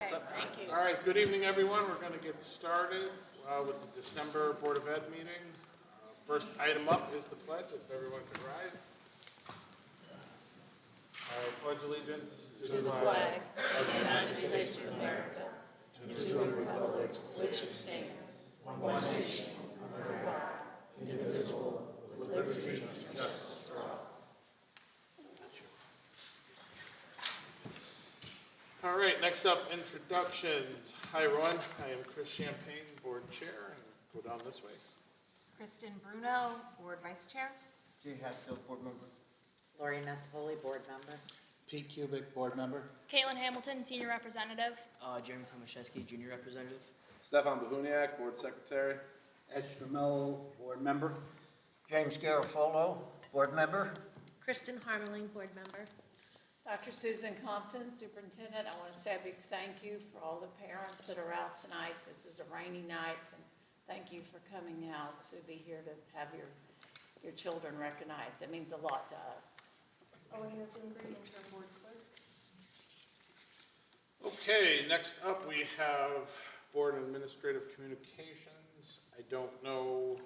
Okay, thank you. All right, good evening, everyone. We're going to get started with the December Board of Ed meeting. First item up is the pledge, if everyone could rise. I pledge allegiance To the flag of the United States of America, to the republic which stands, one nation, under God, indivisible, with liberty and justice for all. All right, next up, introductions. Hi, everyone. I am Chris Champagne, Board Chair, and go down this way. Kristen Bruno, Board Vice Chair. Jay Hatfield, Board Member. Lori Nespoli, Board Member. Pete Kubik, Board Member. Caitlin Hamilton, Senior Representative. Jeremy Tomaszewski, Junior Representative. Stefan Bahuniak, Board Secretary. Ed Stramello, Board Member. James Garofolo, Board Member. Kristen Harmeling, Board Member. Dr. Susan Compton, Superintendent, I want to say a big thank you for all the parents that are out tonight. This is a rainy night, and thank you for coming out to be here to have your children recognized. It means a lot to us. Okay, next up, we have Board Administrative Communications. I don't know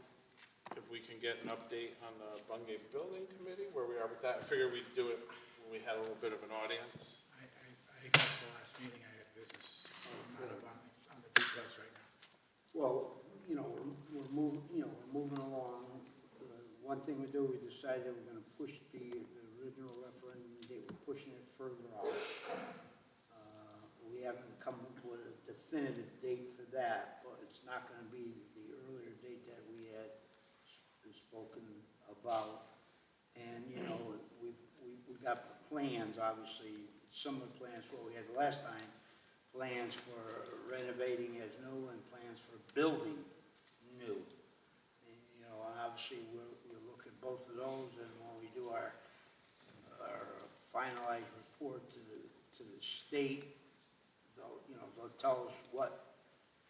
if we can get an update on the Bungay Building Committee, where we are with that. I figured we'd do it when we had a little bit of an audience. I missed the last meeting, I had business, so I'm not up on the details right now. Well, we're moving along. One thing we do, we decided we're going to push the original referendum date, we're pushing it further out. We haven't come up with a definitive date for that, but it's not going to be the earlier date that we had spoken about. And, we've got plans, obviously, similar plans to what we had the last time, plans for renovating as new and plans for building new. And, obviously, we'll look at both of those, and when we do our finalized report to the state, they'll tell us what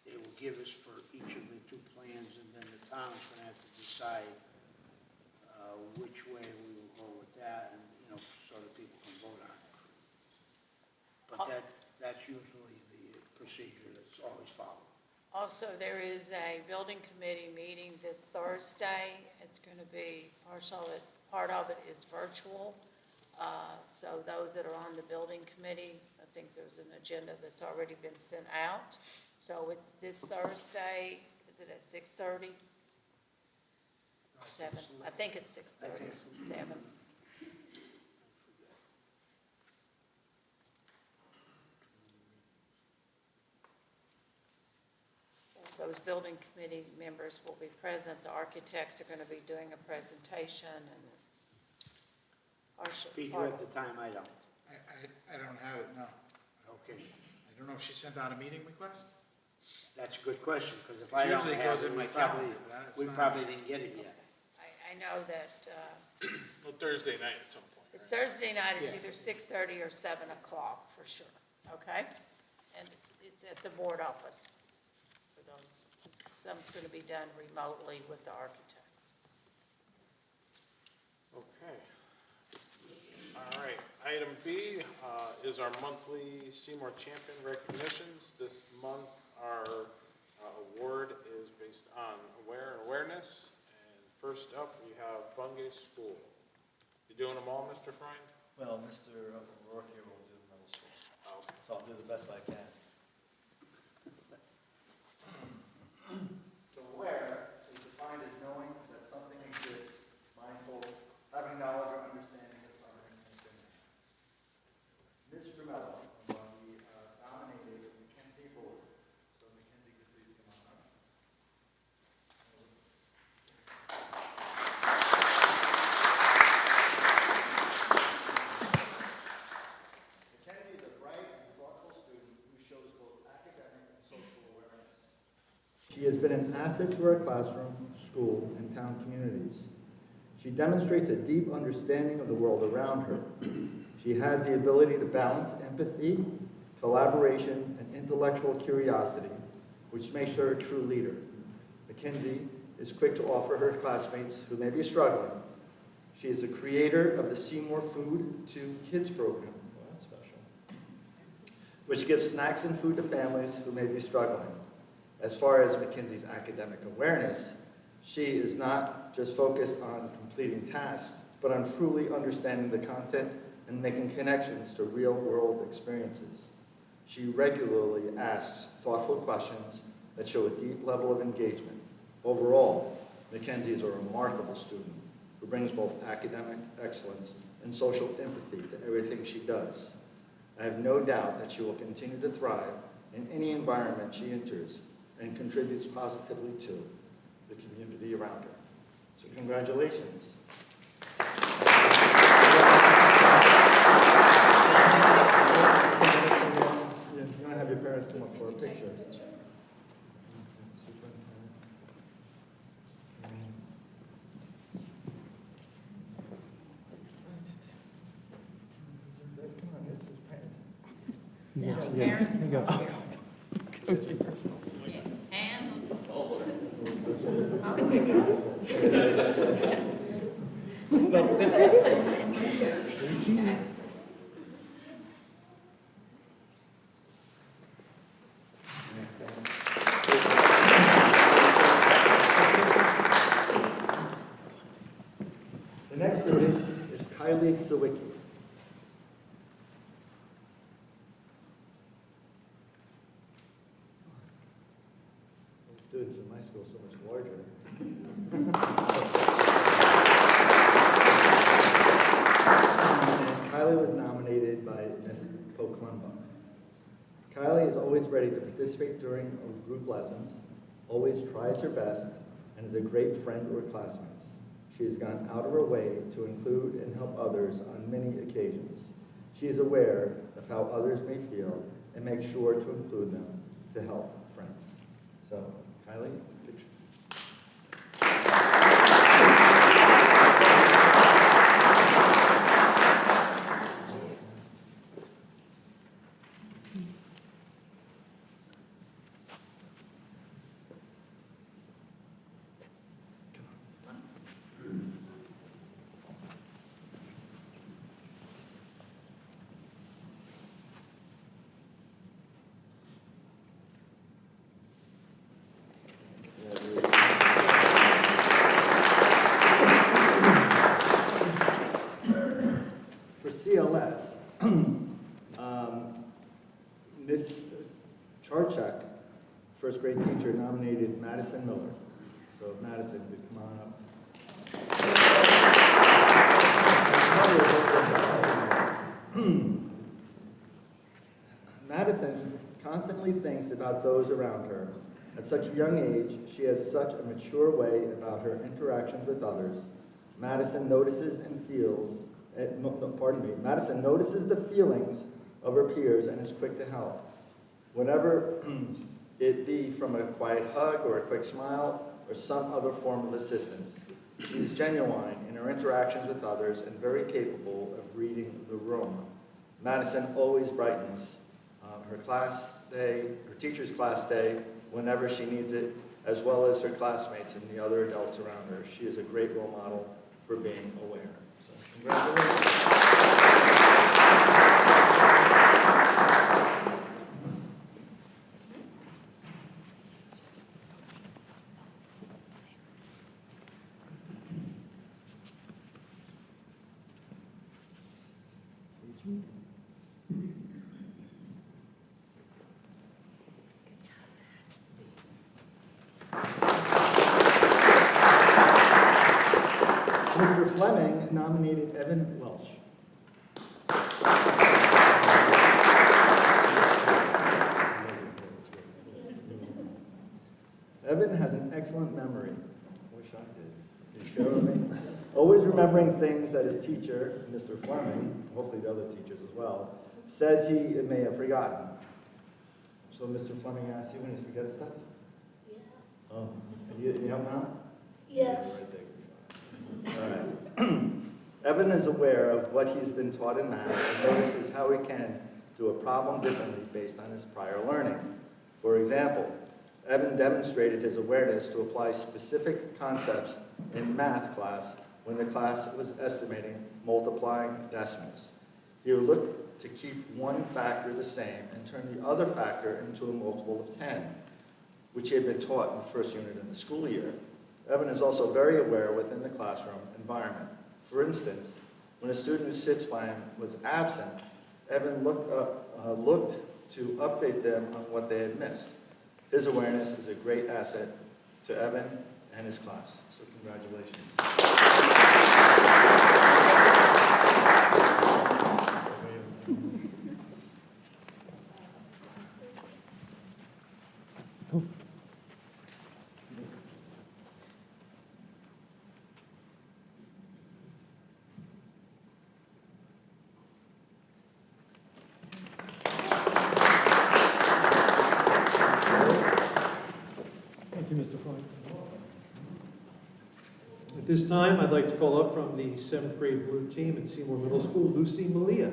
they will give us for each of the two plans, and then the town's going to have to decide which way we will go with that, and so that people can vote on it. But that's usually the procedure that's always followed. Also, there is a building committee meeting this Thursday. It's going to be, part of it is virtual. So those that are on the building committee, I think there's an agenda that's already been sent out. So it's this Thursday, is it at 6:30? Or 7? I think it's 6:30, 7. Those building committee members will be present. The architects are going to be doing a presentation, and it's partial. Pete, you have the time, I don't. I don't have it, no. Okay, I don't know if she sent out a meeting request? that's a good question, because if I don't Usually it have goes it, in we my calendar, probably, but it's we not. probably didn't get it yet. I know that Well, Thursday night at some point. it's Thursday night. It's Yeah. either 6:30 or 7 o'clock for sure, okay? And it's at the board office for those. Some's going to be done remotely with the architects. Okay. All right. Item B is our monthly Seymour Champion recognitions. This month, our award is based on awareness. And first up, we have Bungay School. You doing them all, Mr. Freund? Well, Mr. O'Rourke here will do the middle school, Oh. so I'll do the best I can. So aware is defined as knowing that something exists, mindful, having knowledge or understanding of something has been. Ms. Stramello, among the nominated Mackenzie Board. So Mackenzie, could please come on up. Mackenzie is a bright and thoughtful student who shows both academic and social awareness. She has been an asset to our classroom, school, and town communities. She demonstrates a deep understanding of the world around her. She has the ability to balance empathy, collaboration, and intellectual curiosity, which makes her a true leader. Mackenzie is quick to offer her classmates who may be struggling. She is a creator of the Seymour Food to Kids program. Well, that's special. which gives snacks and food to families who may be struggling. As far as Mackenzie's academic awareness, she is not just focused on completing tasks, but on truly understanding the content and making connections to real-world experiences. She regularly asks thoughtful questions that show a deep level of engagement. Overall, Mackenzie is a remarkable student who brings both academic excellence and social empathy to everything she does. I have no doubt that she will continue to thrive in any environment she enters and contributes positively to the community around her. So congratulations. You want to have your parents come up for a picture. Parents come up here. Yes, and The next student is Kylie Sawicki. The students in my school are so much larger. And Kylie was nominated by Ms. Poklumba. Kylie is always ready to participate during group lessons, always tries her best, and is a great friend to her classmates. She has gone out of her way to include and help others on many occasions. She is aware of how others may feel and makes sure to include them to help friends. So, Kylie, picture. For CLS, Ms. Charchak, first grade teacher, nominated Madison Miller. So if Madison could come on up. Madison constantly thinks about those around her. At such a young age, she has such a mature way about her interactions with others. Madison notices and feels, Madison notices the feelings of her peers and is quick to help. Whenever it be from a quiet hug or a quick smile or some other form of assistance. She is genuine in her interactions with others and very capable of reading the room. Madison always brightens her class day, her teacher's class day, whenever she needs it, as well as her classmates and the other adults around her. She is a great role model for being aware. So, congratulations. Mr. Fleming nominated Evan Welsh. Evan has an excellent memory. I wish I did. You share with me? Always remembering things that his teacher, Mr. Fleming, hopefully the other teachers as well, says he may have forgotten. So Mr. Fleming asks you when he forgets stuff? Yeah. Oh, and you help him out? Yes. Right there. All right. Evan is aware of what he's been taught in math and notices how he can do a problem differently based on his prior learning. For example, Evan demonstrated his awareness to apply specific concepts in math class when the class was estimating multiplying decimals. He would look to keep one factor the same and turn the other factor into a multiple of 10, which he had been taught in the first unit of the school year. Evan is also very aware within the classroom environment. For instance, when a student who sits by him was absent, Evan looked to update them on what they had missed. His awareness is a great asset to Evan and his class. So congratulations. Thank you, Mr. Fine. At this time, I'd like to call up from the 7th grade blue team at Seymour Middle School, Lucy Malia.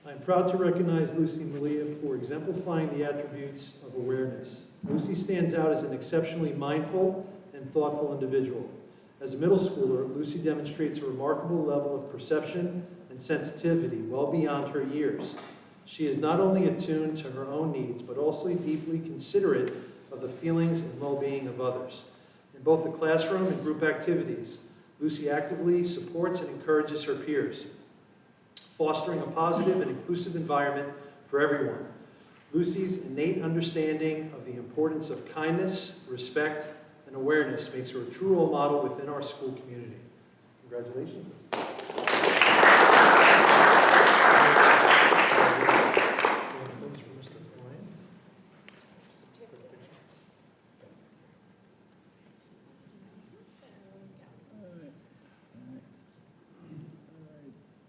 I'm proud to recognize Lucy Malia for exemplifying the attributes of awareness. Lucy stands out as an exceptionally mindful and thoughtful individual. As a middle schooler, Lucy demonstrates a remarkable level of perception and sensitivity well beyond her years. She is not only attuned to her own needs, but also deeply considerate of the feelings and well-being of others. In both the classroom and group activities, Lucy actively supports and encourages her peers, fostering a positive and inclusive environment for everyone. Lucy's innate understanding of the importance of kindness, respect, and awareness makes her a true role model within our school community. Congratulations, Lucy.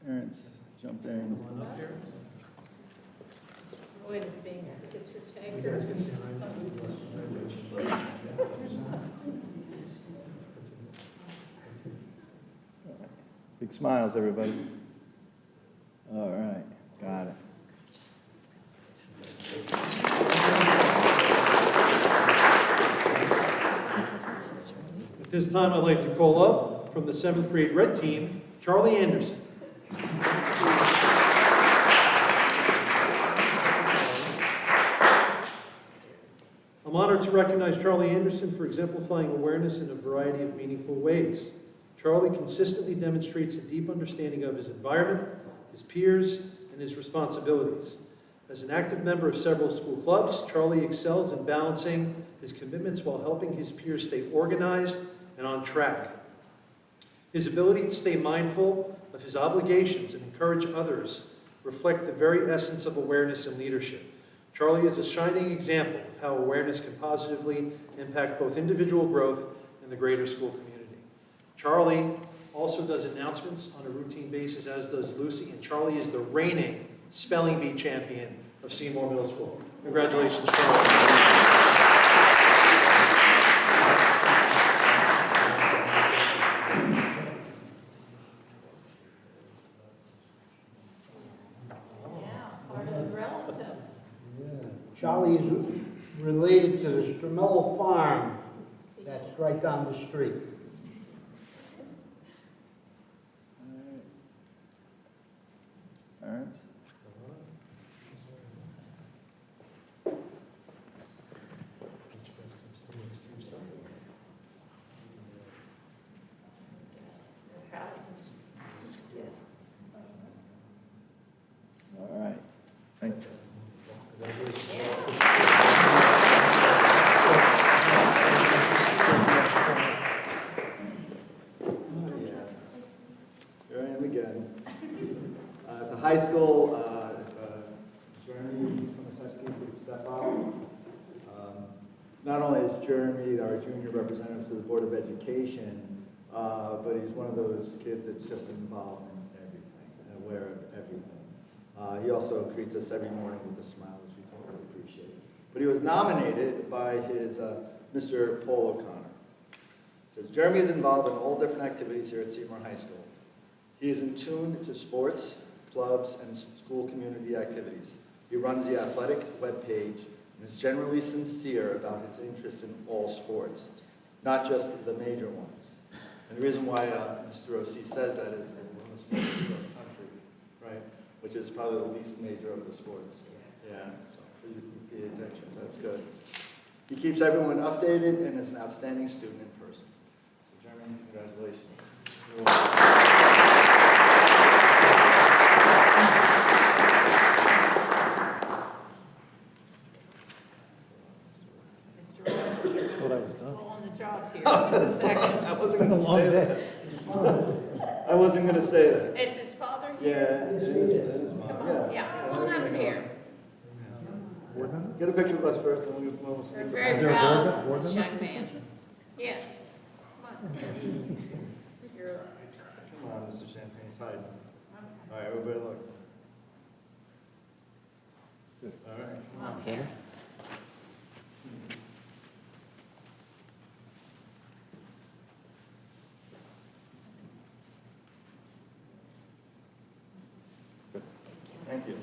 Parents, jump in. Floyd is being a picture You taker. guys can see right. Big smiles, everybody. All right, got it. At this time, I'd like to call up from the 7th grade red team, Charlie Anderson. I'm honored to recognize Charlie Anderson for exemplifying awareness in a variety of meaningful ways. Charlie consistently demonstrates a deep understanding of his environment, his peers, and his responsibilities. As an active member of several school clubs, Charlie excels in balancing his commitments while helping his peers stay organized and on track. His ability to stay mindful of his obligations and encourage others reflect the very essence of awareness and leadership. Charlie is a shining example of how awareness can positively impact both individual growth and the greater school community. Charlie also does announcements on a routine basis, as does Lucy, and Charlie is the reigning spelling bee champion of Seymour Middle School. Congratulations, Charlie. Yeah, part of the relatives. Charlie is related to the Stramello Farm that's right down the street. Parents? All right. Thank you. Here I am again. At the high school, if Jeremy Tomasewski could step up. Not only is Jeremy our junior representative to the Board of Education, but he's one of those kids that's just involved in everything and aware of everything. He also greets us every morning with a smile, which we totally appreciate. But he was nominated by his Mr. Paul O'Connor. It says, Jeremy is involved in all different activities here at Seymour High School. He is in tune to sports, clubs, and school community activities. He runs the athletic webpage, and is generally sincere about his interest in all sports, not just the major ones. And the reason why Mr. O.C. says that is that we're in the sports cross country, right? Which is probably the least major of the sports. Yeah, so you can pay attention, that's good. He keeps everyone updated and is an outstanding student in person. So Jeremy, congratulations. You're welcome. Mr. Rhodes, still on the job here. Just a second. I wasn't gonna say that. I wasn't gonna say that. Is his father Yeah, here? it is mine, Come yeah. on, yeah, come on up here. Get a picture of us first, and we'll We're sneak very the proud of this young man. Yes. Come on, yes. You're- Come on, Mr. Champagne's hiding. All right, everybody look. All right, come Come on. on, parents. Thank you.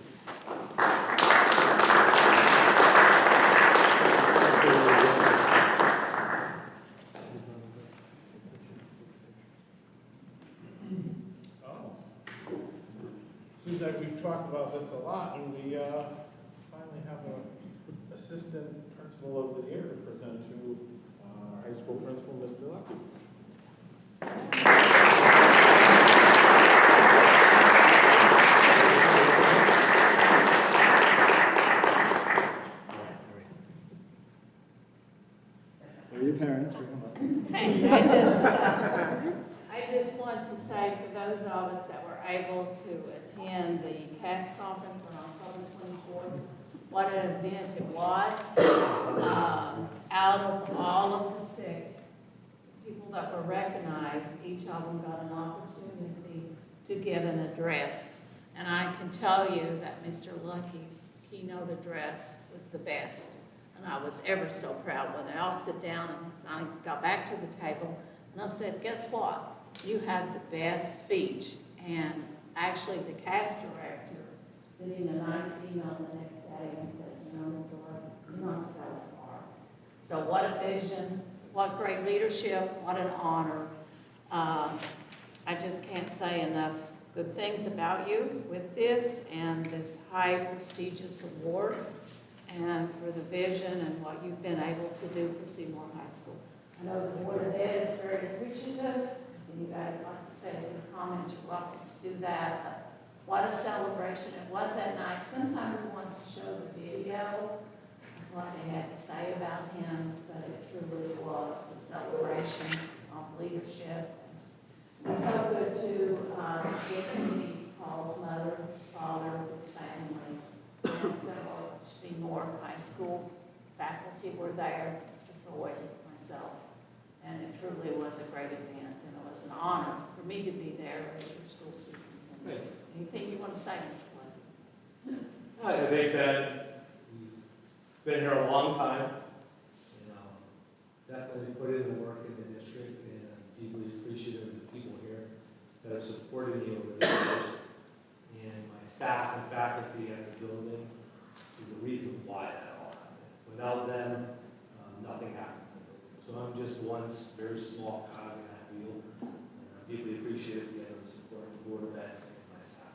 Oh. Seems like we've talked about this a lot, and we finally have an assistant principal of the year to present to our high school principal, Mr. Lucky. Where are your parents? Bring them up. Hey, I just want to say for those of us that were able to attend the CAS conference on October 24th, what an event it was. Out of all of the 6 people that were recognized, each of them got an opportunity to give an address. And I can tell you that Mr. Lucky's keynote address was the best. And I was ever so proud when they all sit down and finally got back to the table. And I said, guess what? You had the best speech. And actually, the cast director sent him a nice email the next day and said, you know, Mr. Lucky, you knocked it out of the park. So what a vision, what great leadership, what an honor. I just can't say enough good things about you with this and this high prestigious award, and for the vision and what you've been able to do for Seymour High School. I know the Board of Ed is very appreciative, and you guys like to say in the comments, you're welcome to do that. But what a celebration it was that night. Sometimes we want to show the video of what they had to say about him, but it truly was a celebration of leadership. It's so good to get to meet Paul's mother, his father, his family, and several Seymour High School faculty were there, Mr. Floyd, myself, and it truly was a great event, and it was an honor for me to be there as your school superintendent. Anything you want to say, Mr. Floyd? I think that he's been here a long time, definitely put in the work in the district, and I'm deeply appreciative of the people here that have supported me over the years. And my staff and faculty at the building is the reason why that all happened. Without them, nothing happens. So I'm just one very small cog in that wheel. And I'm deeply appreciative again of the support of the Board of Ed and my staff.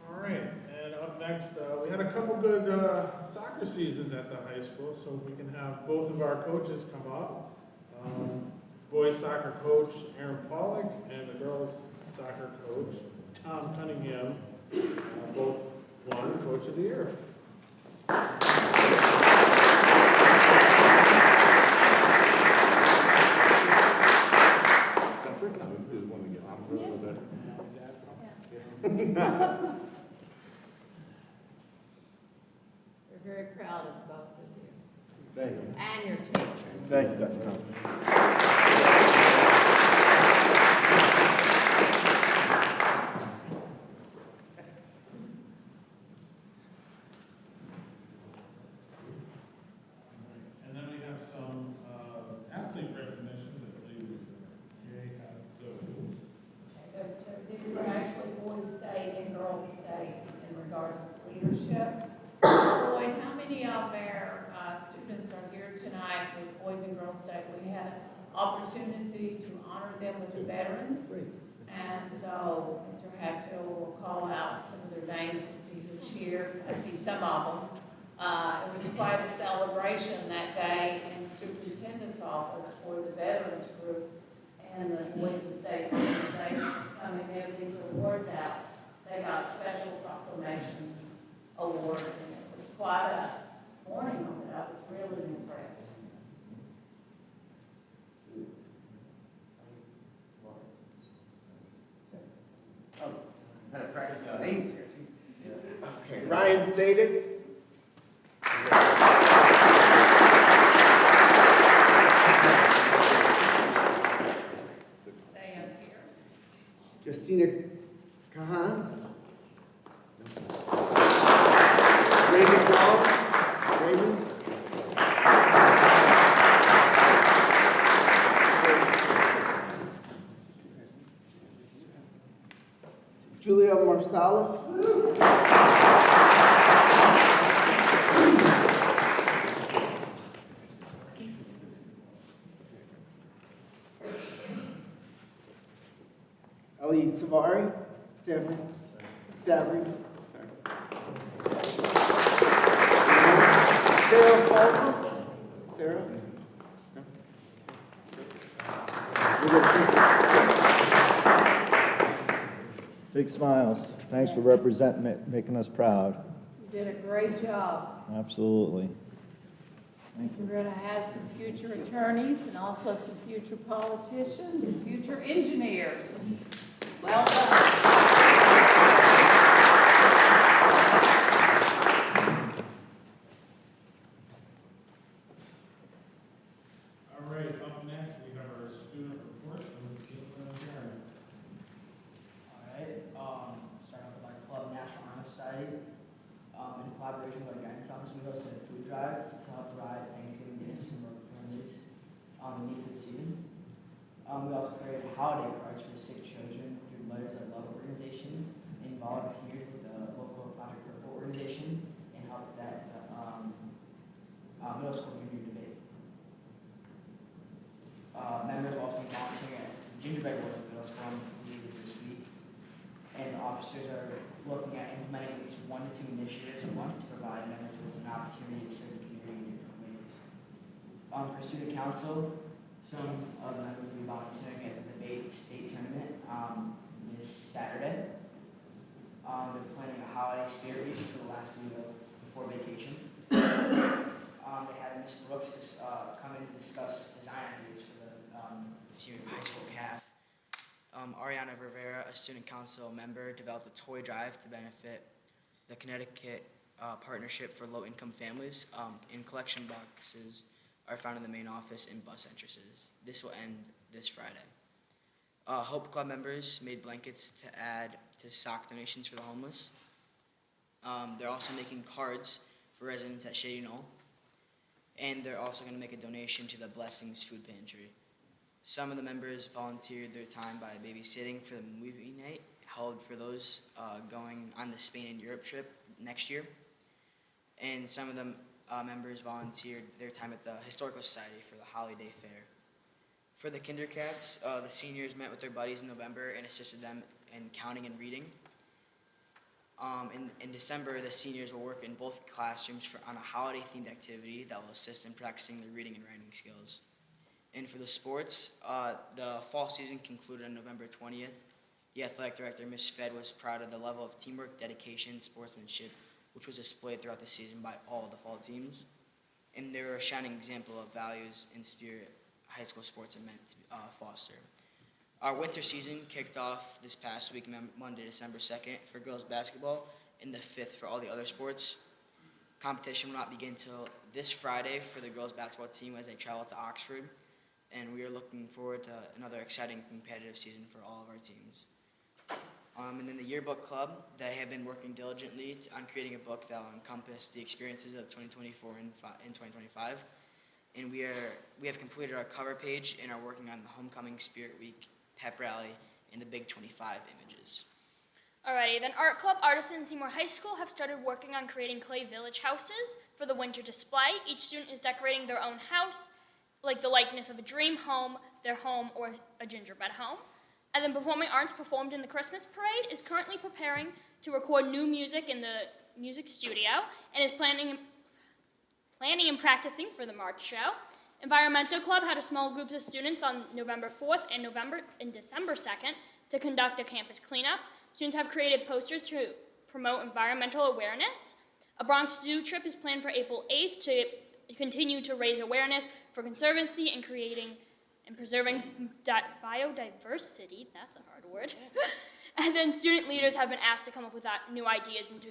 All right, and up next, we had a couple good soccer seasons at the high school, so we can have both of our coaches come up. Boys soccer coach Aaron Pollock and the girls soccer coach Tom Cunningham, both won Coach of the Year. Separate? No, we do want to get on with it. We're very proud of both of you Thank you. and your teams. Thank you, Dr. Conklin. And then we have some athlete recognitions, I believe. opportunity to honor them with the veterans. Great. And so Mr. Hatfield will call out some of their names and see who's here. I see some of them. It was quite a celebration that day in the superintendent's office for the veterans group and the Boys and State Organization come and give these awards out. They got special proclamations, awards, and it was quite a morning on it. I was really impressed. Had to practice the names here, too. Okay, Ryan Sadik. Stay up here. Justina Kahan. Raymond Dahl. Raymond. Julia Marsala. Ali Savari. Savary. Sorry. Sarah Folsom. Sarah. Big smiles. Thanks for representing, making us proud. You did a great job. Absolutely. We're going to have some future attorneys and also some future politicians and future engineers. Well done. All right, up next, we have our student report from Caitlin and Jeremy. Alright, starting with my club National Honor Society, in collaboration with our guidance office, we hosted a food drive to help provide Thanksgiving dinners to more families in need for the season. We also created holiday cards for the sick children through Letters of Love organization and volunteered with the local Project Purple organization and helped at the middle school junior debate. Members will also be volunteering at Gingerbread World Middle School on leaders this week. And officers are looking at implementing at least 1 to 2 initiatives a month to provide members with an opportunity to serve the community in different ways. For student council, some of the members will be volunteering at the debate state tournament this Saturday. They're planning a holiday spirit week for the last week before vacation. They had Ms. Brooks come in to discuss design ideas for the senior high school CAF. Ariana Rivera, a student council member, developed a toy drive to benefit the Connecticut Partnership for Low-Income Families. And collection boxes are found in the main office and bus entrances. This will end this Friday. Hope Club members made blankets to add to sock donations for the homeless. They're also making cards for residents at Shady Knoll. And they're also going to make a donation to the Blessings Food Pantry. Some of the members volunteered their time by babysitting for the movie night held for those going on the Spain and Europe trip next year. And some of the members volunteered their time at the Historical Society for the Holiday Fair. For the Kindercats, the seniors met with their buddies in November and assisted them in counting and reading. In December, the seniors will work in both classrooms on a holiday-themed activity that will assist in practicing their reading and writing skills. And for the sports, the fall season concluded on November 20th. The athletic director, Ms. Fed, was proud of the level of teamwork, dedication, sportsmanship, which was displayed throughout the season by all the fall teams. And they were a shining example of values and spirit high school sports are meant to foster. Our winter season kicked off this past week, Monday, December 2nd, for girls basketball, and the 5th for all the other sports. Competition will not begin until this Friday for the girls basketball team as they travel to Oxford, and we are looking forward to another exciting competitive season for all of our teams. And then the Yearbook Club, they have been working diligently on creating a book that will encompass the experiences of 2024 and 2025. And we have completed our cover page and are working on the Homecoming Spirit Week, Pep Rally, and the Big 25 images. Alrighty, then Art Club artists in Seymour High School have started working on creating clay village houses for the winter display. Each student is decorating their own house, like the likeness of a dream home, their home, or a gingerbread home. And then Performing Arts performed in the Christmas parade is currently preparing to record new music in the music studio and is planning and practicing for the March show. Environmental Club had a small group of students on November 4th and December 2nd to conduct a campus cleanup. Students have created posters to promote environmental awareness. A Bronx Zoo trip is planned for April 8th to continue to raise awareness for conservancy and creating and preserving biodiversity. That's a hard word. And then student leaders have been asked to come up with new ideas and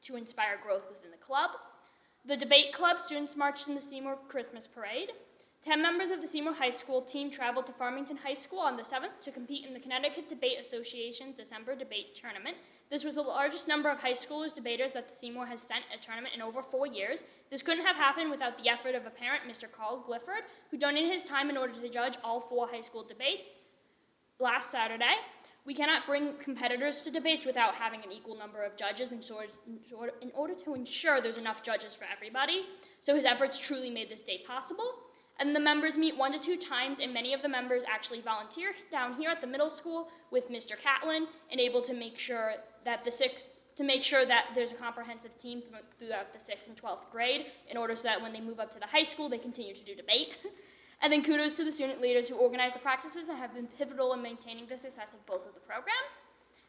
to inspire growth within the club. The debate club students marched in the Seymour Christmas parade. 10 members of the Seymour High School team traveled to Farmington High School on the 7th to compete in the Connecticut Debate Association's December debate tournament. This was the largest number of high schoolers debaters that the Seymour has sent a tournament in over 4 years. This couldn't have happened without the effort of a parent, Mr. Carl Clifford, who donated his time in order to judge all 4 high school debates last Saturday. We cannot bring competitors to debates without having an equal number of judges in order to ensure there's enough judges for everybody. So his efforts truly made this day possible. And the members meet 1 to 2 times, and many of the members actually volunteer down here at the middle school with Mr. Catlin and able to make sure that there's a comprehensive team throughout the 6th and 12th grade in order so that when they move up to the high school, they continue to do debate. And then kudos to the student leaders who organize the practices and have been pivotal in maintaining the success of both of the programs.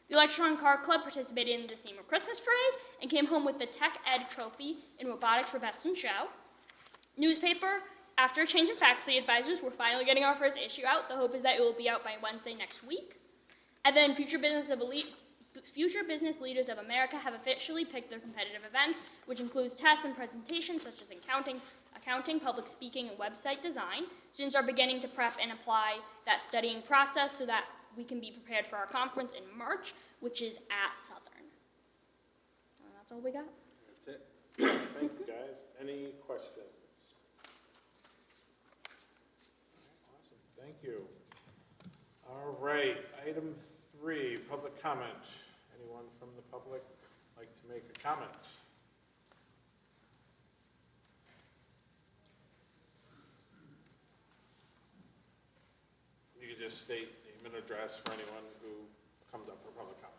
The Electron Car Club participated in the Seymour Christmas Parade and came home with the Tech Ed Trophy in Robotics for Best in Show. Newspaper, after a change in faculty advisors, we're finally getting our first issue out. The hope is that it will be out by Wednesday next week. And then Future Business Leaders of America have officially picked their competitive events, which includes tests and presentations such as accounting, public speaking, and website design. Students are beginning to prep and apply that studying process so that we can be prepared for our conference in March, which is at Southern. And that's all we got. That's it. Thank you, guys. Any questions? Awesome, thank you. All right, item 3, public comment. Anyone from the public like to make a comment? You can just state name and address for anyone who comes up for public comment.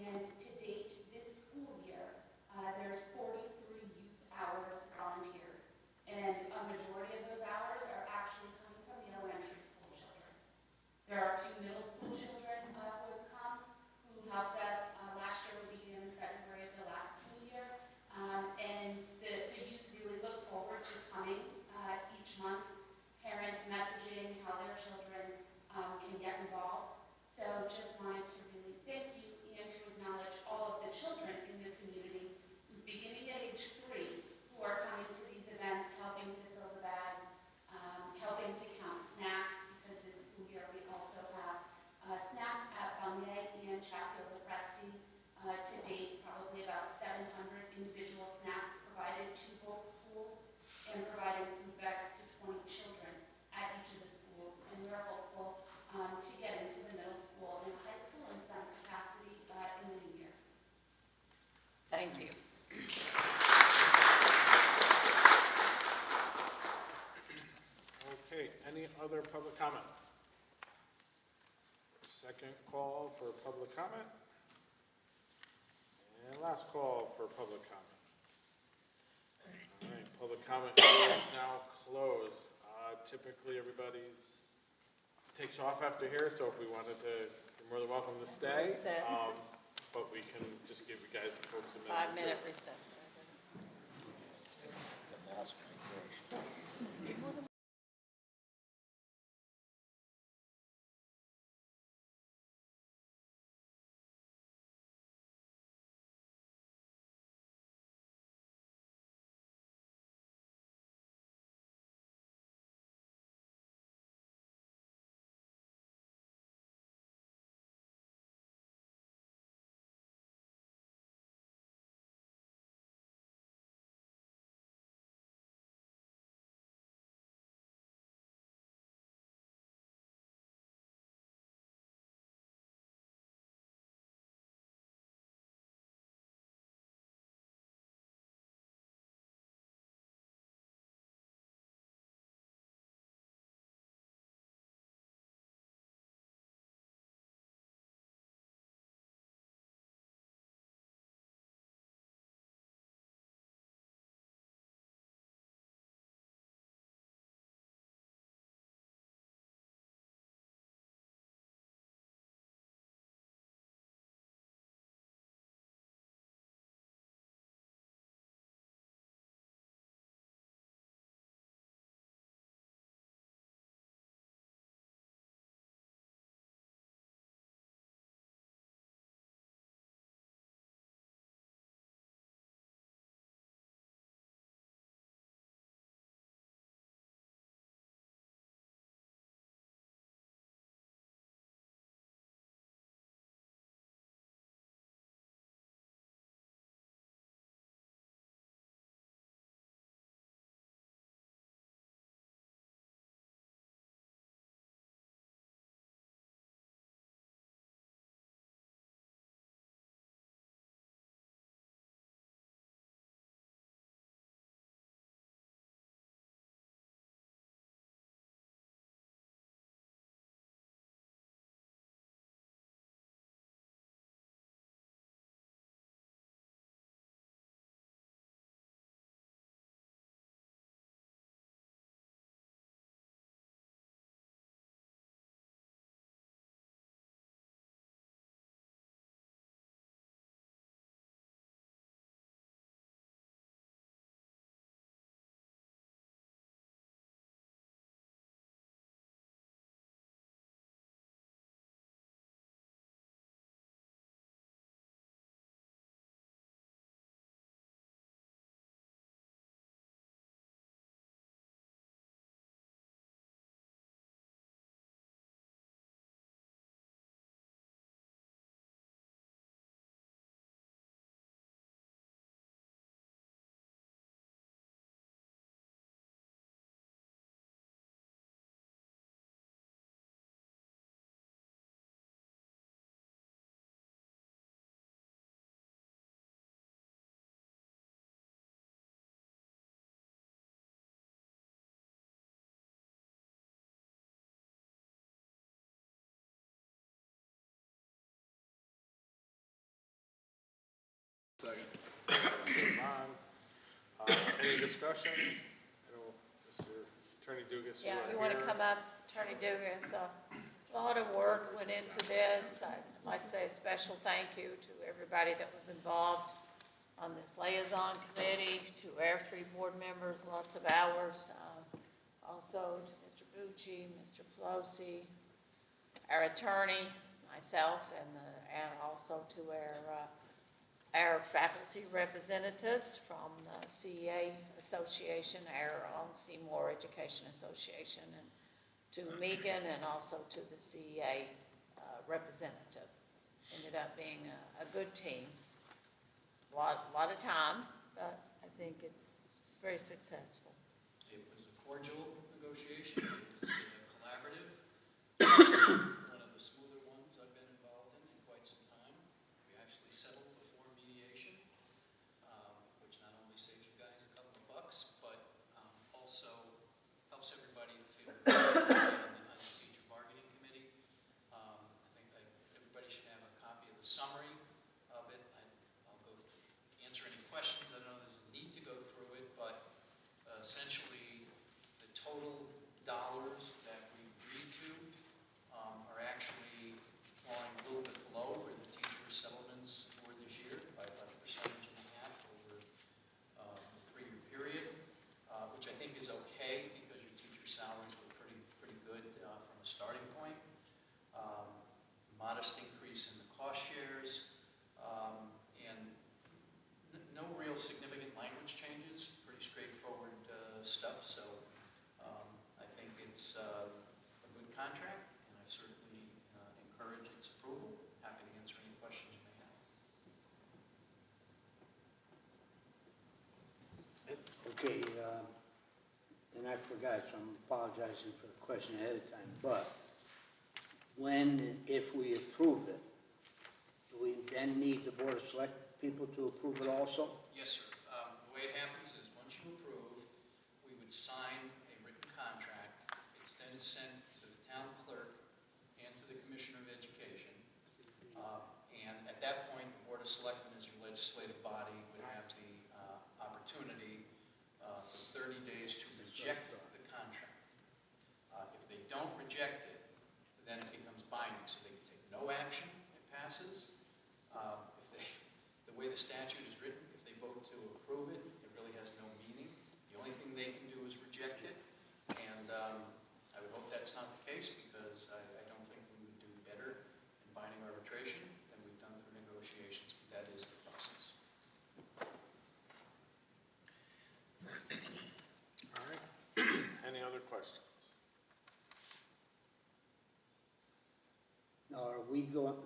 And to date, this school year, there's 43 youth hours volunteered. And a majority of those hours are actually coming from the elementary school children. There are 2 middle school children who have come, who helped us. Last year we began in February of the last school year. And the youth really look forward to coming each month. Parents messaging how their children can get involved. So just wanted to really thank you and to acknowledge all of the children in the community, beginning at age 3, who are coming to these events, helping to fill the bags, helping to count snacks, because this school year we also have snacks at Bungay and Chatfield Presty. To date, probably about 700 individual snacks provided to both schools and providing food bags to 20 children at each of the schools. And we're hopeful to get into the middle school and high school in some capacity in the new year. Thank you. Okay, any other public comment? Second call for public comment. And last call for public comment. All right, public comment is now closed. Typically, everybody's takes off after here, so if we wanted to, you're more than welcome to stay. Recess. But we can just give you guys folks a minute. 5-minute recess. Second. Mr. Bond. Any discussion? I know Mr. Attorney Dugas, Yeah, you you are want to here. come up, Attorney Dugas? A lot of work went into this. I'd like to say a special thank you to everybody that was involved on this liaison committee, to our 3 board members, lots of hours. Also to Mr. Bucci, Mr. Pelosi, our attorney, myself, and also to our faculty representatives from the CEA Association, our own Seymour Education Association, and to Megan, and also to the CEA representative. Ended up being a good team. A lot of time, but I think it's very successful. It was a cordial negotiation. It was collaborative. One of the smoother ones I've been involved in quite some time. We actually settled before mediation, which not only saves you guys a couple of bucks, but also helps everybody to feel good on the teacher bargaining committee. I think everybody should have a copy of the summary of it. I'll go answer any questions. I don't know there's a need to go through it, but essentially the total dollars that we agreed to are actually falling a little bit below where the teacher settlements were this year by about 1.5% over the 3-year period, which I think is okay because your teacher salaries were pretty good from a starting point. Modest increase in the cost shares, and no real significant language changes, pretty straightforward stuff, so I think it's a good contract, and I certainly encourage its approval. Happy to answer any questions you may have. Okay, and I forgot, so I'm apologizing for the question ahead of time, but when and if we approve it, do we then need the Board of Select people to approve it also? Yes, sir. The way it happens is once you approve, we would sign a written contract. It's then sent to the town clerk and to the Commissioner of Education. And at that point, the Board of Selectmen, as your legislative body, would have the opportunity for 30 days to reject the contract. If they don't reject it, then it becomes binding, so they can take no action, it passes. The way the statute is written, if they vote to approve it, it really has no meaning. The only thing they can do is reject it, and I would hope that's not the case, because I don't think we would do better in binding arbitration than we've done through negotiations, but that is the process. All right. Any other questions? Now, are we going,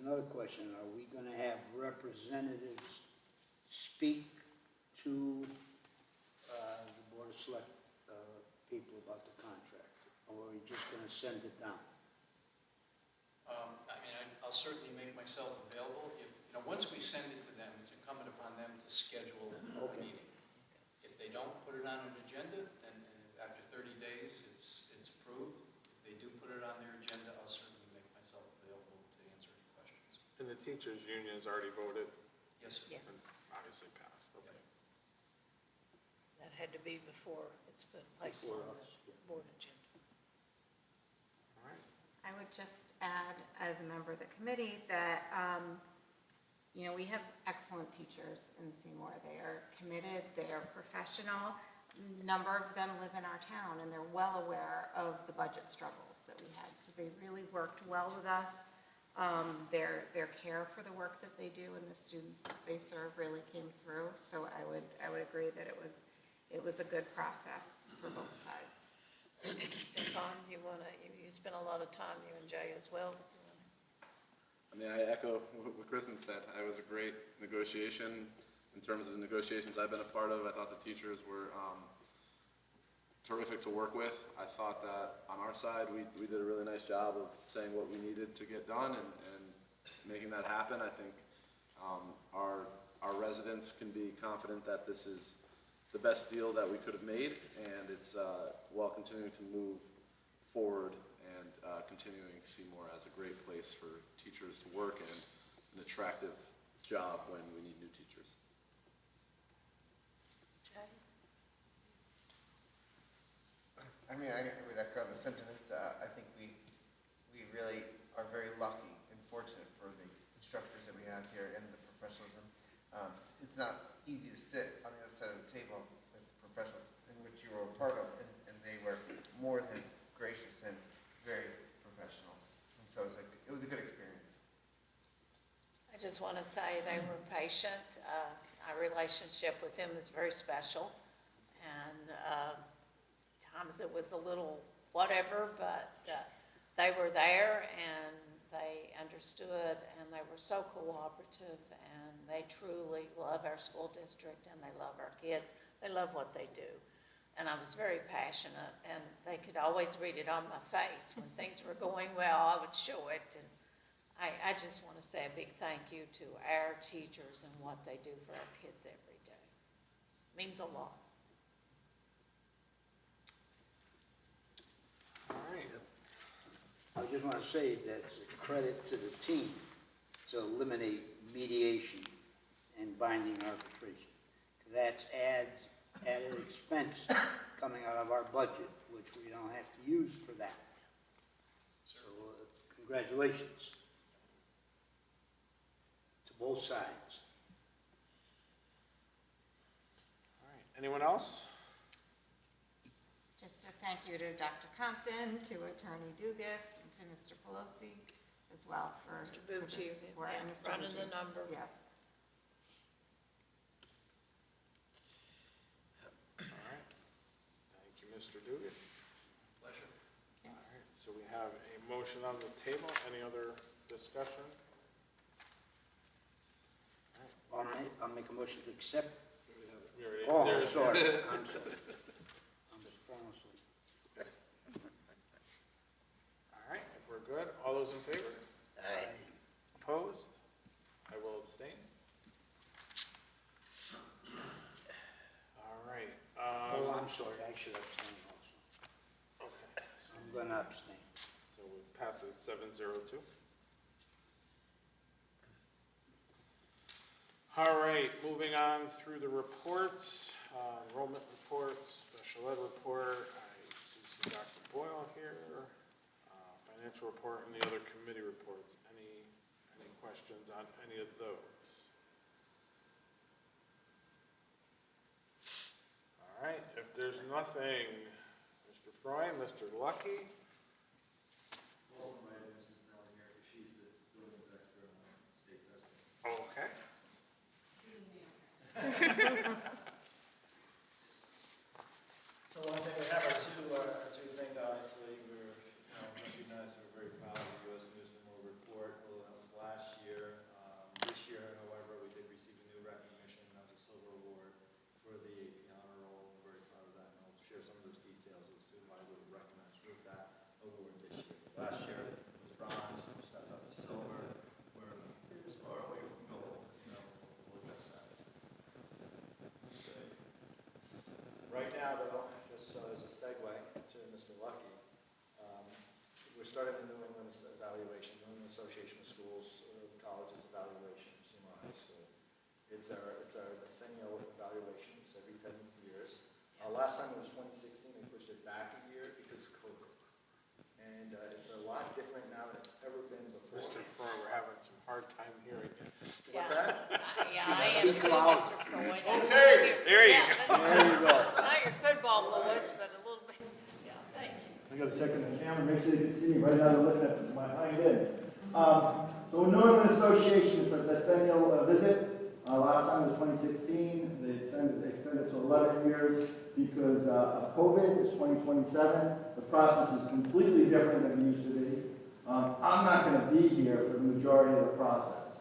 another question, are we going to have representatives speak to the Board of Select people about the contract? Or are we just going to send it down? I'll certainly make myself available. Once we send it to them, it's incumbent upon them to schedule a meeting. If they don't put it on an agenda, then after 30 days, it's approved. If they do put it on their agenda, I'll certainly make myself available to answer any questions. And the teachers' union has already voted? Yes, sir. Yes. And obviously passed, okay. That had to be before it's been placed on Before the us, yeah. board agenda. All right. I would just add, as a member of the committee, that, we have excellent teachers in Seymour. They are committed, they are professional. A number of them live in our town, and they're well aware of the budget struggles that we had. So they really worked well with us. Their care for the work that they do and the students that they serve really came through. So I would agree that it was a good process for both sides. Stefan, you spent a lot of time, you and Jay as well. I echo what Kristen said. It was a great negotiation. In terms of the negotiations I've been a part of, I thought the teachers were terrific to work with. I thought that on our side, we did a really nice job of saying what we needed to get done and making that happen. I think our residents can be confident that this is the best deal that we could have made, and it's while continuing to move forward and continuing Seymour as a great place for teachers to work and an attractive job when we need new teachers. I mean, I would echo the sentiments. I think we really are very lucky and fortunate for the instructors that we have here and the professionalism. It's not easy to sit on the other side of the table with the professionals in which you were a part of, and they were more than gracious and very professional. And so it's like, it was a good experience. I just want to say they were patient. Our relationship with them is very special. And times it was a little whatever, but they were there and they understood and they were so cooperative and they truly love our school district and they love our kids. They love what they do. And I was very passionate and they could always read it on my face. When things were going well, I would show it. And I just want to say a big thank you to our teachers and what they do for our kids every day. It means a lot. All right. I just want to say that it's a credit to the team to eliminate mediation and binding arbitration. That's added expense coming out of our budget, which we don't have to use for that. So congratulations to both sides. All right. Anyone else? Just a thank you to Dr. Compton, to Attorney Dugas, and to Mr. Pelosi as well for Mr. Bucci, for this support, and Mr. running Bucci. the number. Yes. All right. Thank you, Mr. Dugas. Pleasure. All right. So we have a motion on the table. Any other discussion? All right. I'll make a motion to accept. We already, Oh, there's- sorry. I'm sorry. I'm just falling asleep. All right. If we're good, all those in favor? Aye. Opposed? I will abstain. All right. Oh, I'm sorry, I should abstain also. Okay. I'm going to abstain. So it passes 7-0-2. All right, moving on through the reports, enrollment reports, special ed report. I do see Dr. Boyle here, financial report, and the other committee reports. Any questions on any of those? All right, if there's nothing, Mr. Froy, Mr. Lucky. Well, my Mrs. Nellie here, she's the building director on state president. Okay. So one thing we have are two things, obviously, recognize we're very proud of the U.S. News and World Report. Well, that was last year. This year, however, we did receive a new recognition of the Silver Award for the AP Honor Roll. We're very proud of that, and I'll share some of those details as to why we were recognized with that award this year. Last year it was bronze, we stepped up to silver. We're as far away from gold, we'll address that. Right now, though, just as a segue to Mr. Lucky, we're starting the New England evaluation, New England Association of Schools, Colleges evaluation, Seymour High School. It's our decennial evaluation, it's every 10 years. Last time it was 2016, we pushed it back a year because of COVID. And it's a lot different now than it's ever been before. Mr. Froy, we're having some hard time hearing you. Yeah. What's that? Yeah, I am too, Mr. Floyd. Okay. There you go. There you go. Not your football voice, but a little bit, yeah, thank you. I gotta check in the camera, make sure you can see me right now, I'm looking at my hind end. So New England Association, it's a decennial visit. Last time was 2016, they extended to 11 years because of COVID, it's 2027. The process is completely different than it used to be. I'm not gonna be here for the majority of the process.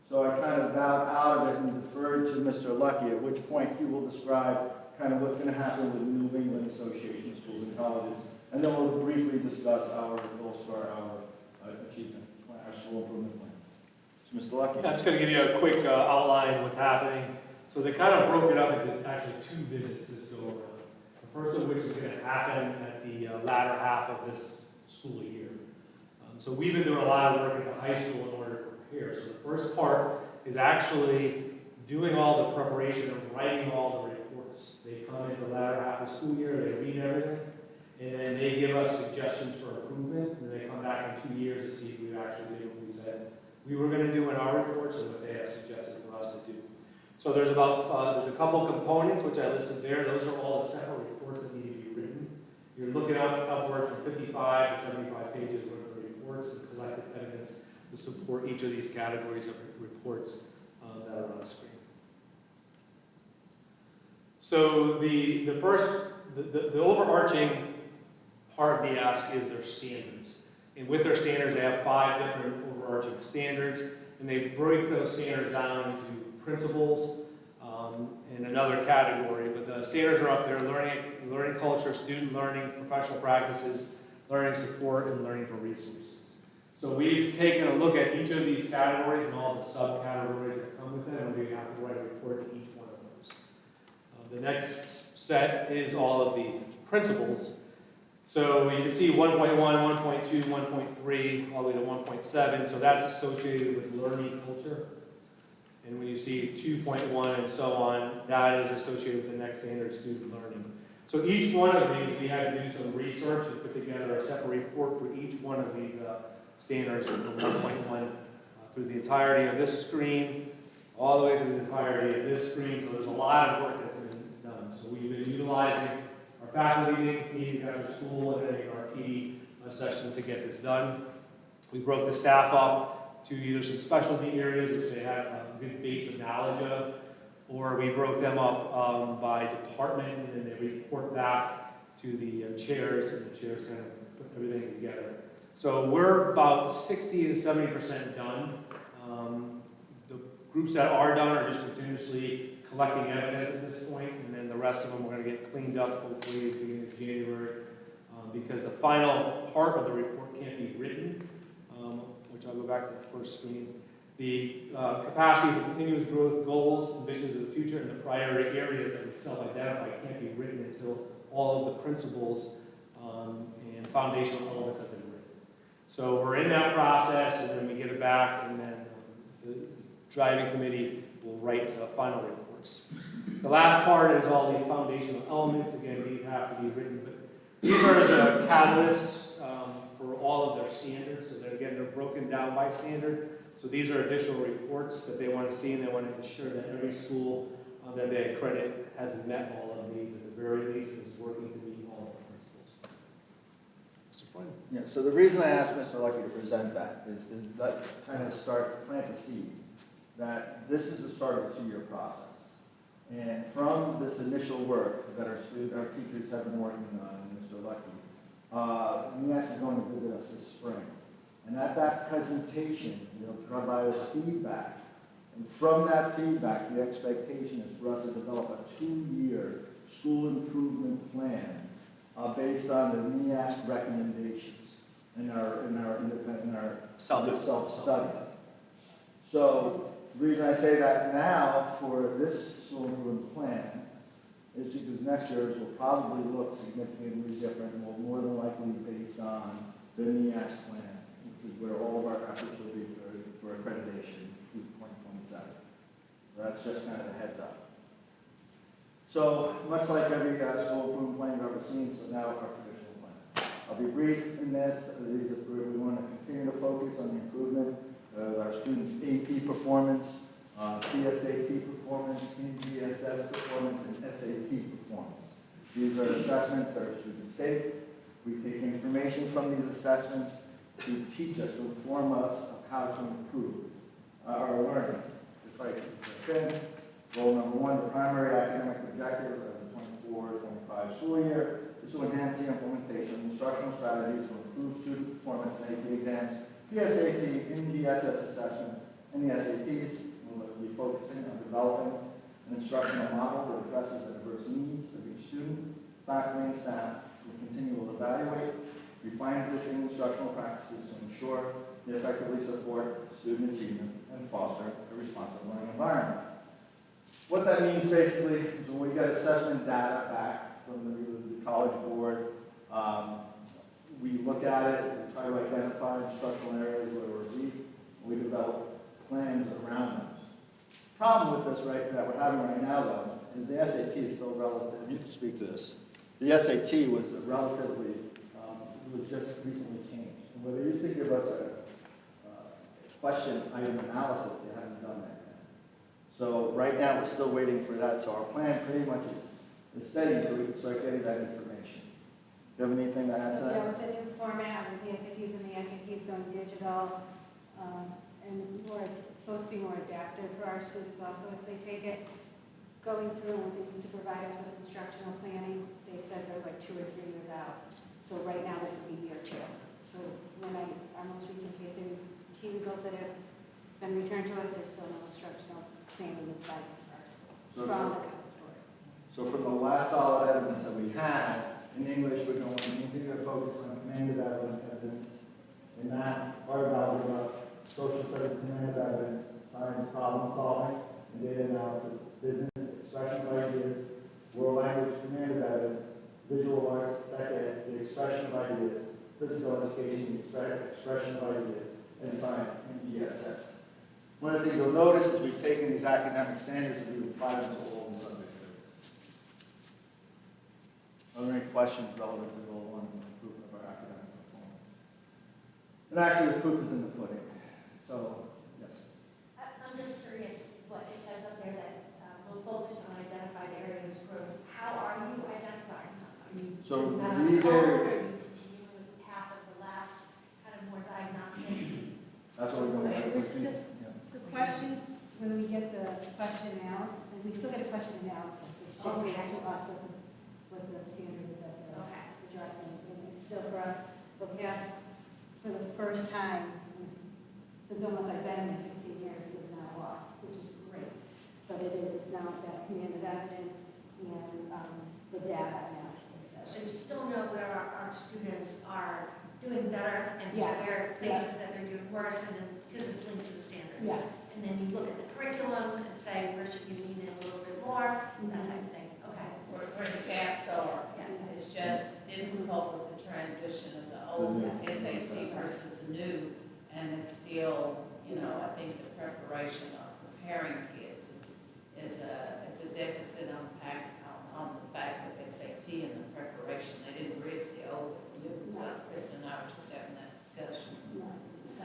So I kind of bowed out of it and deferred to Mr. Lucky, at which point he will describe kind of what's gonna happen with the New England Association of Schools and Colleges. And then we'll briefly discuss our goals for our achievement, our school improvement plan. So Mr. Lucky. I'm just going to give you a quick outline of what's happening. So they kind of broke it up into actually two visits this go around. The first of which is going to happen at the latter half of this school year. So we've been doing a lot of work at the high school in order to prepare. So the first part is actually doing all the preparation of writing all the reports. They come in the latter half of the school year, they read everything, and then they give us suggestions for improvement, and they come back in 2 years to see if we actually did what we said we were going to do in our reports and what they have suggested for us to do. So there's a couple components which I listed there. Those are all the separate reports that need to be written. You're looking upward from 55 to 75 pages worth of reports and collected evidence to support each of these categories of reports that are on the screen. So the overarching part of the ask is their standards. And with their standards, they have 5 different overarching standards, and they break those standards down into principles and another category. But the standards are up there: learning culture, student learning, professional practices, learning support, and learning for resources. So we've taken a look at each of these categories and all the subcategories that come with them, and we have to write a report to each one of those. The next set is all of the principles. So you can see 1.1, 1.2, 1.3, all the way to 1.7. So that's associated with learning culture. And when you see 2.1 and so on, that is associated with the next standard, student learning. So each one of these, we had to do some research and put together a separate report for each one of these standards from 1.1 through the entirety of this screen, all the way through the entirety of this screen. So there's a lot of work that's been done. So we've been utilizing our faculty meetings after school and then our PD sessions to get this done. We broke the staff up to either some specialty areas which they had a good base of knowledge of, or we broke them up by department, and then they report back to the chairs, and the chairs kind of put everything together. So we're about 60 to 70% done. The groups that are done are just continuously collecting evidence at this point, and then the rest of them we're going to get cleaned up hopefully at the beginning of January, because the final part of the report can't be written, which I'll go back to the first screen. The capacity for continuous growth, goals, and visions of the future, and the priority areas that we self-identify can't be written until all of the principles and foundational elements have been written. So we're in that process, and then we get it back, and then the driving committee will write the final reports. The last part is all these foundational elements. Again, these have to be written, but these are the catalysts for all of their standards. So that, again, they're broken down by standard. So these are additional reports that they want to see, and they want to ensure that every school that they accredit has met all of these, at the very least, is working to meet all of the principles. Mr. Freund? Yeah, so the reason I asked Mr. Lucky to present that is to kind of plant the seed that this is the start of a 2-year process. And from this initial work that our teachers have been working on, Mr. Lucky, MES is going to visit us this spring. And at that presentation, they'll provide us feedback. And from that feedback, the expectation is for us to develop a 2-year school improvement plan based on the MES recommendations in our self-study. So the reason I say that now for this school improvement plan is because next year's will probably look significantly different and will more than likely be based on the MES plan, which is where all of our efforts will be for accreditation through 2027. So that's just kind of a heads up. So much like every school improvement plan you've ever seen, so now our traditional plan. I'll be brief in this. We want to continue to focus on the improvement of our students' AP performance, PSAT performance, NGSS performance, and SAT performance. These are assessments that our students take. We take information from these assessments to teach us, to inform us of how to improve our learning. Just like goal number 1, the primary academic objective of the 24-25 school year is to enhance the implementation of instructional strategies to improve student performance in AP exams, PSAT, NGSS assessments, and the SATs. We'll be focusing on developing an instructional model that addresses the diverse needs of each student, faculty, and staff. We'll continue to evaluate, refine existing instructional practices to ensure they effectively support student achievement and foster a responsive learning environment. What that means basically is when we get assessment data back from the college board, we look at it, we try to identify instructional areas where we're weak, we develop plans around those. Problem with this that we're having right now, though, is the SAT is still relative. You can speak to this. The SAT was relatively, it was just recently changed. And whether you think of us a question item analysis, they haven't done that yet. So right now, we're still waiting for that. So our plan pretty much is steady until we can start getting that information. Do you have anything to add to that? Yeah, with the new format, with the SATs and the SATs going digital, and it's supposed to be more adaptive for our students also as they take it. Going through, when they used to provide us with instructional planning, they said they're like 2 or 3 years out. So right now, this would be year 2. So when our most recent case, T results that have been returned to us, there's still no instructional planning advice for our school. From the comptroller. So from the last solid evidence that we had, in English, we're going to continue to focus on command evidence, in math, art of algebra, social studies, command evidence, science, problem solving, and data analysis, business, expression of ideas, world language, command evidence, visual arts, tech ed, the expression of ideas, physical education, the expression of ideas, and science, and ESS. One of the things you'll notice is we've taken these academic standards and we've applied them to all the subject areas. Are there any questions relevant to goal 1 and the improvement of our academic performance? And actually, the proof is in the pudding. So, yes. I'm just curious what it says up there that will focus on identified areas of growth. How are you identifying them? Are you So doing that these on your own, areas- or are you continuing with the path of the last kind of more diagnostic? That's what we're going to It's do. just the questions, when we get the question analysis, and we still get a question analysis, which Okay. dictates to us what the standards that they're Okay. addressing. And it's still for us, but we have, for the first time, since almost I've been here 16 years, it is now law, which is great. But it's now that command of evidence and the data analysis. So you still know where our students are doing better and Yes, where places yes. that they're doing worse, and then, because it's linked to the standards. Yes. And then you look at the curriculum and say, where should you lean in a little bit more, that type of thing. Okay. Where the gaps are. Yeah. It's just difficult with the transition of the old SAT versus the new, and it's still, I think the preparation of preparing kids is a deficit on the fact of SAT and the preparation. They didn't bridge the old with the new, so Krista and I were just having that discussion. So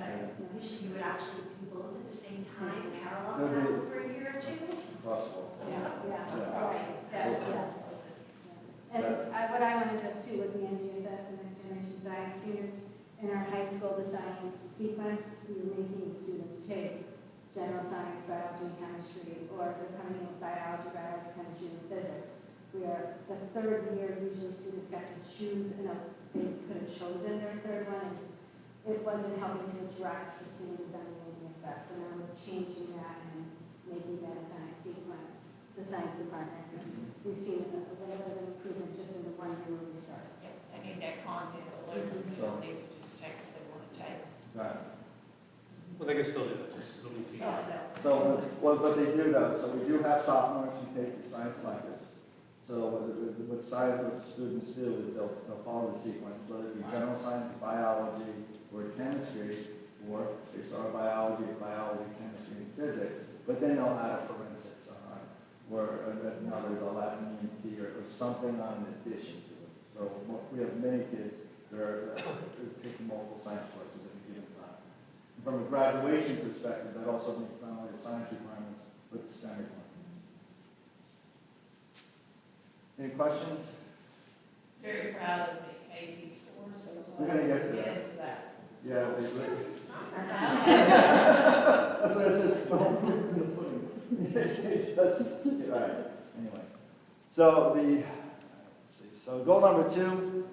usually you would actually do both at the same time, No, parallel they- that for a year or 2? Crosswalk. Yes. And what I want to address too with the NGSS and Next Generation Science students, in our high school, the science sequence, we were making students take general science, biology, and chemistry, or they're coming in with biology, chemistry, and physics. We are, the third year, usually students got to choose, they could have chosen their third one, and it wasn't helping to address the students on the NGSS. So now we're changing that and making that a science sequence, the science department. We've seen a little bit of improvement just in the 1 year when we started. They need that content to learn. You don't need to just take what they want to take. Right. Well, they can still do that, just let me see. So, what they do though, so we do have sophomores who take the science electives. So what students do is they'll follow the sequence, whether it be general science, biology, or chemistry, or they start biology, chemistry, and physics, but then they'll add a forensics, or another, they'll add an EMT, or something on addition to it. So we have many kids that are taking multiple science choices at a given time. From a graduation perspective, that also meets not only the science requirements, but the STEM requirements. Any questions? Very proud of the AP scores, so We're gonna get to that. into that. Yeah, It's not that's what I said, well, proof is in the pudding. It's just- right, anyway. So let's see, so goal number 2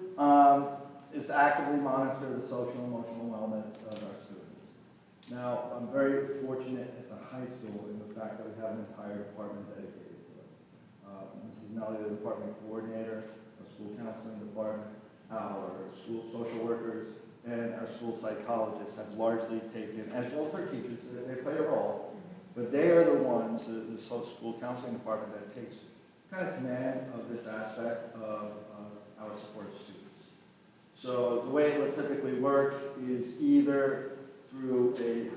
is to actively monitor the social and emotional wellness of our students. Now, I'm very fortunate at the high school in the fact that we have an entire department dedicated to it. Mrs. Nelly, the department coordinator, our school counseling department, our school social workers, and our school psychologists have largely taken, as well as our teachers, they play a role, but they are the ones, the school counseling department, that takes kind of command of this aspect of our support students. So the way it would typically work is either through a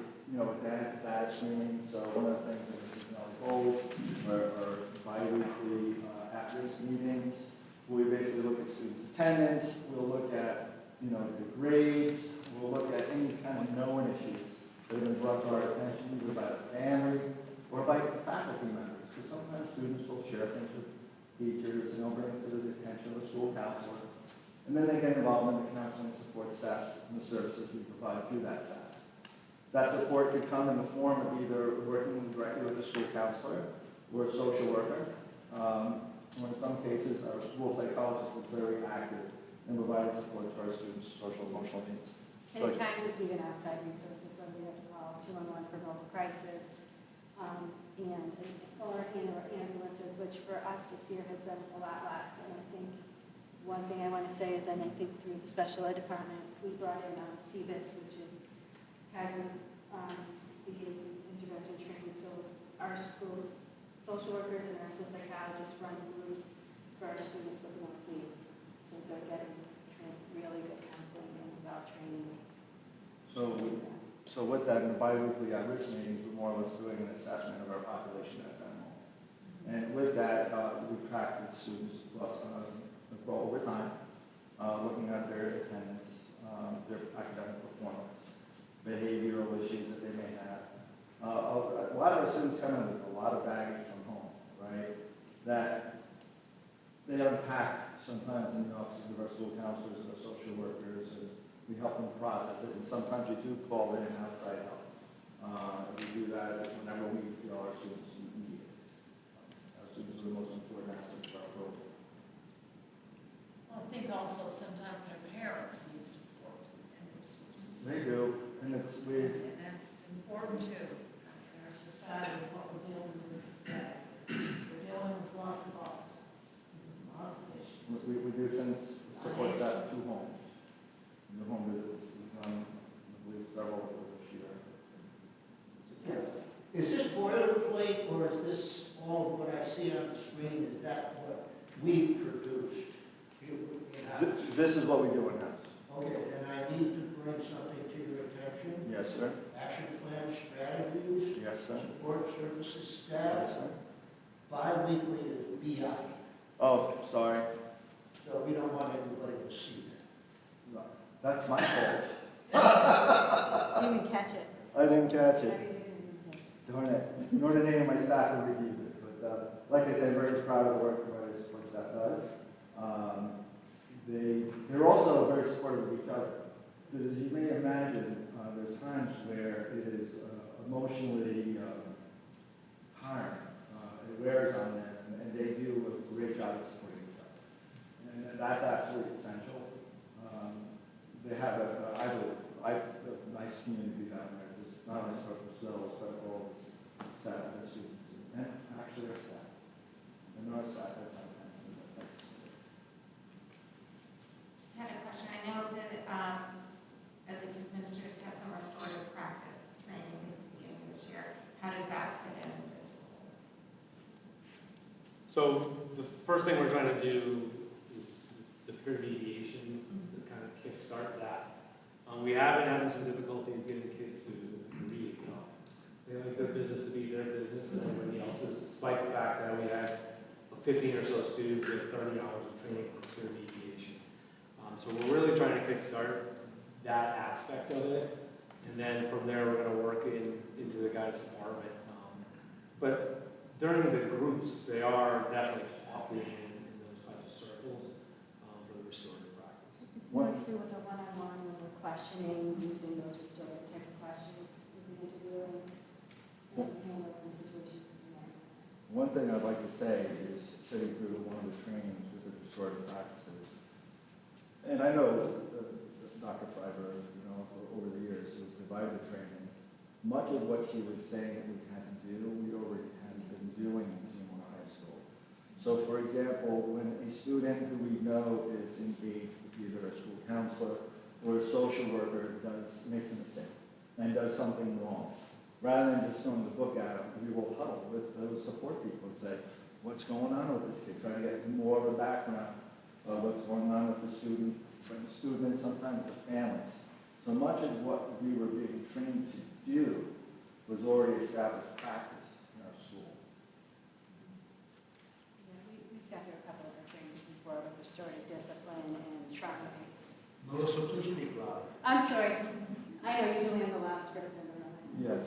data screening. So one of the things that Mrs. Nelly hold our bi-weekly at-risk meetings. We basically look at students' attendance, we'll look at, the grades, we'll look at any kind of known issues that have been brought to our attention, either by the family or by faculty members. Because sometimes students will share things with teachers, and they'll bring it to the attention of the school counselor. And then they get involved in the counseling support staff and the services we provide to that staff. That support could come in the form of either working directly with a school counselor or a social worker. Or in some cases, our school psychologist is very active in providing support for our students' social and emotional needs. Many times it's even outside resources, so we have to call 211 for mobile crisis, or ambulances, which for us this year has been a lot less. And I think one thing I want to say is, and I think through the special ed department, we brought in CBITS, which is cognitive behavior intervention training. So our schools, social workers and our school psychologists run groups for our students with no sleep. So they're getting really good counseling and about training. So with that, in the bi-weekly at-risk meetings, we're more or less doing an assessment of our population at that moment. And with that, we track the students plus over time, looking at their attendance, their academic performance, behavioral issues that they may have. A lot of our students come in with a lot of baggage from home, right? That they unpack sometimes in the offices of our school counselors and our social workers, and we help them process it. And sometimes we do call in outside help. We do that whenever we feel our students need it. Our students are the most important aspect of our program. Well, I think also sometimes our parents need support and resources. They do, and it's And that's important too. In our society, what we're dealing with is bad. We're dealing with lots of obstacles, lots of issues. We do send support staff to homes. And the home visits, we've done, I believe, several this year. Is this boilerplate, or is this all of what I see on the screen, is that what we've produced? This is what we do in-house. Okay, then I need to bring something to your attention. Yes, sir. Action plan strategies. Yes, sir. Support services Yes, staff. sir. Bi-weekly is BI. Oh, sorry. So we don't want everybody to see that. No, that's my fault. You didn't catch it. I didn't catch it. Maybe you didn't catch it. Darn it. Nor did any of my staff who reviewed it. But like I said, I'm very proud of the work that my support staff does. They're also very supportive of each other. Because as you may imagine, there's times where it is emotionally tiring. It wears on them, and they do a great job of supporting each other. And that's absolutely essential. They have a nice community down there. It's not only for themselves, but for all the staff and the students, and actually our staff. And our staff has not Just had a question. I know that at least administrators had some restorative practice training at the beginning of this year. How does that fit in with this? So the first thing we're trying to do is the peer mediation to kind of kickstart that. We have been having some difficulties getting kids to read. They like their business to be their business and everybody else's, despite the fact that we had 15 or so students with 30 hours of training for peer mediation. So we're really trying to kickstart that aspect of it. And then from there, we're going to work into the guidance department. But during the groups, they are definitely talking in those types of circles for the restorative practice. What do you do with a one-on-one when we're questioning, using those restorative type of questions in the interviewing, and handling the situations in there? One thing I'd like to say is sitting through one of the trainings with the restorative practices. And I know Dr. Freiberg, over the years, who provided the training, much of what she was saying that we had to do, we already had been doing in Seymour High School. So for example, when a student who we know is engaged with either a school counselor or a social worker makes a mistake and does something wrong, rather than just throwing the book at them, we will huddle with those support people and say, what's going on with this kid? Try to get more of a background of what's going on with the student, and sometimes the families. So much of what we were being trained to do was already established practice in our school. restorative discipline and trauma-based. Melissa, please speak louder. I'm sorry. I know, usually I'm the loudest person in the room. Yes.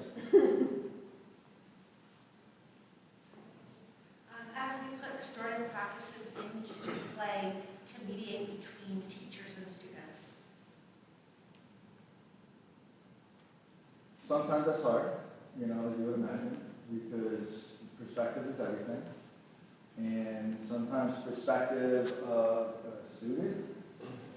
How do we put restorative practices into play to mediate between teachers and students? Sometimes that's hard, you know, as you would imagine, because perspective is everything. And sometimes perspective of a student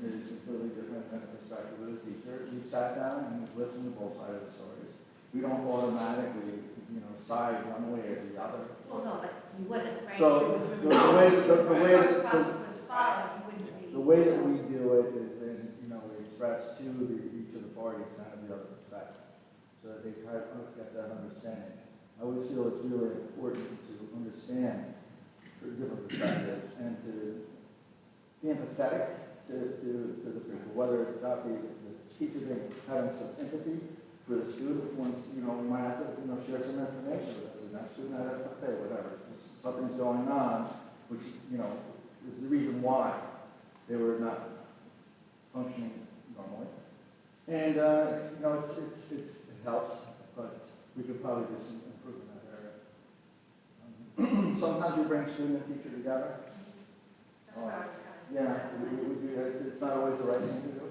is completely different than the perspective of a teacher. We've sat down and we've listened to both sides of the stories. We don't automatically, you know, side one way or the other. Well, no, but you wouldn't, right? So the Process was followed, you wouldn't be. the way that we do it is then, you know, we express to each of the parties kind of the other perspective, so that they try to get that understanding. I always feel it's really important to understand different perspectives and to be empathetic to the people, whether it not be the teacher having some empathy for the student. Once, you know, we might have to, you know, share some information with them. That student had to pay, whatever. Something's going on, which, you know, is the reason why they were not functioning normally. And, you know, it helps, but we could probably do some improvement in that area. Sometimes we bring student and teacher together. Yeah, we do. It's not always the right thing to do.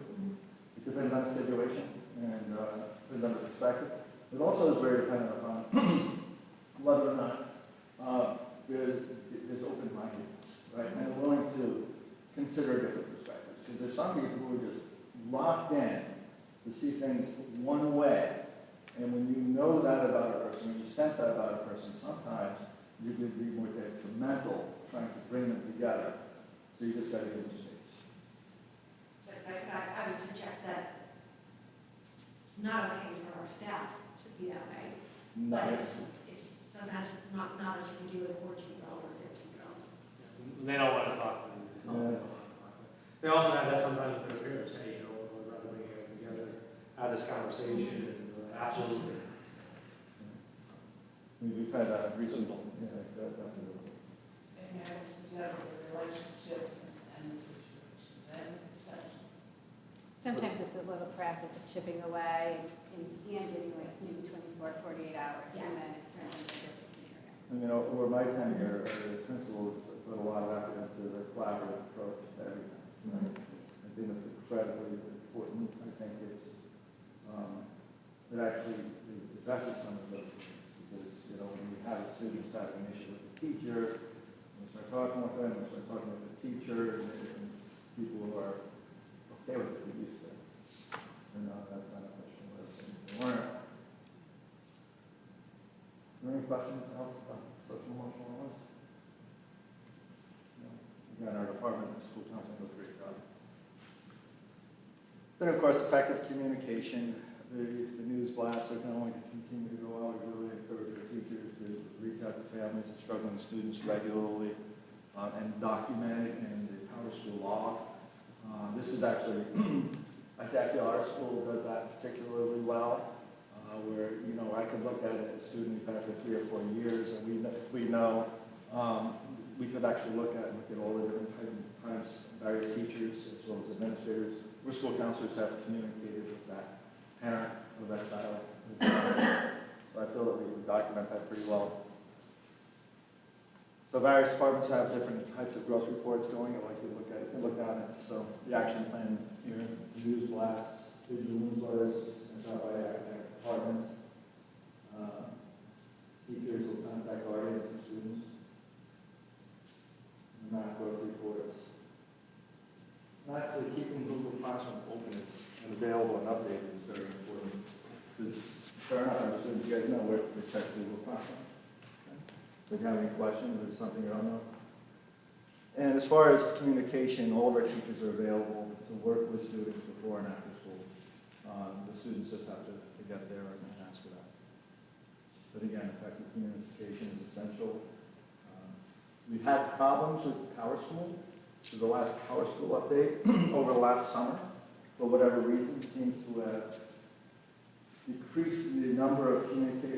It depends on the situation and depends on the perspective. It also is very dependent upon whether or not there's open-mindedness, right? And they're willing to consider different perspectives. Because there's some people who are just locked in to see things one way. And when you know that about a person, when you sense that about a person, sometimes you could be more detrimental trying to bring them together. So you just got to give them space. So I would suggest that it's not okay for our staff to be that way. But it's sometimes with not knowledge you can do with a 14-year-old or 15-year-old. They don't want to talk to them. They also have that sometimes with their parents, hey, you know, we'd rather bring you guys together, have this conversation, and absolutely. We've had a recent, yeah, definitely. And you have to juggle the relationships and the situations and the perceptions. Sometimes it's a little practice of chipping away and giving like maybe 24, 48 hours, and then it turns into a different scenario. And, you know, over my tenure as principal, put a lot of effort into the collaborative approach to everything. Right? I think it's incredibly important. I think it's, it actually addresses some of those things. Because, you know, when we have students have an issue with the teacher, we start talking with them, we start talking with the teacher, and people who are okay with it, we used to. And that's beneficial. They learn. Are there any questions else about social emotional illness? No. Again, our department of school counseling does a great job. Then, of course, effective communication. The news blasts are going to continue to go out. We really encourage our teachers to reach out to families and struggling students regularly and document it in the Power School log. This is actually, I feel our school does that particularly well, where, you know, I could look at a student back for 3 or 4 years, and if we know, we could actually look at all the different types, various teachers as well as administrators. We're school counselors have communicated with that parent of that child. So I feel that we can document that pretty well. So various departments have different types of growth reports going. I like to look at it and look at it. So the action plan here, news blasts, digital newsletters, sent out by academic departments. Teachers will contact guardians and students. Math growth reports. And actually keeping Google Classroom open and available and updated is very important. Fair enough, students, you guys know where to check Google Classroom. So if you have any questions or something you don't know. And as far as communication, all of our teachers are available to work with students before and after school. The students just have to get there and ask for that. But again, effective communication is essential. We've had problems with Power School. So the last Power School update over the last summer, for whatever reason, seems to have decreased the number of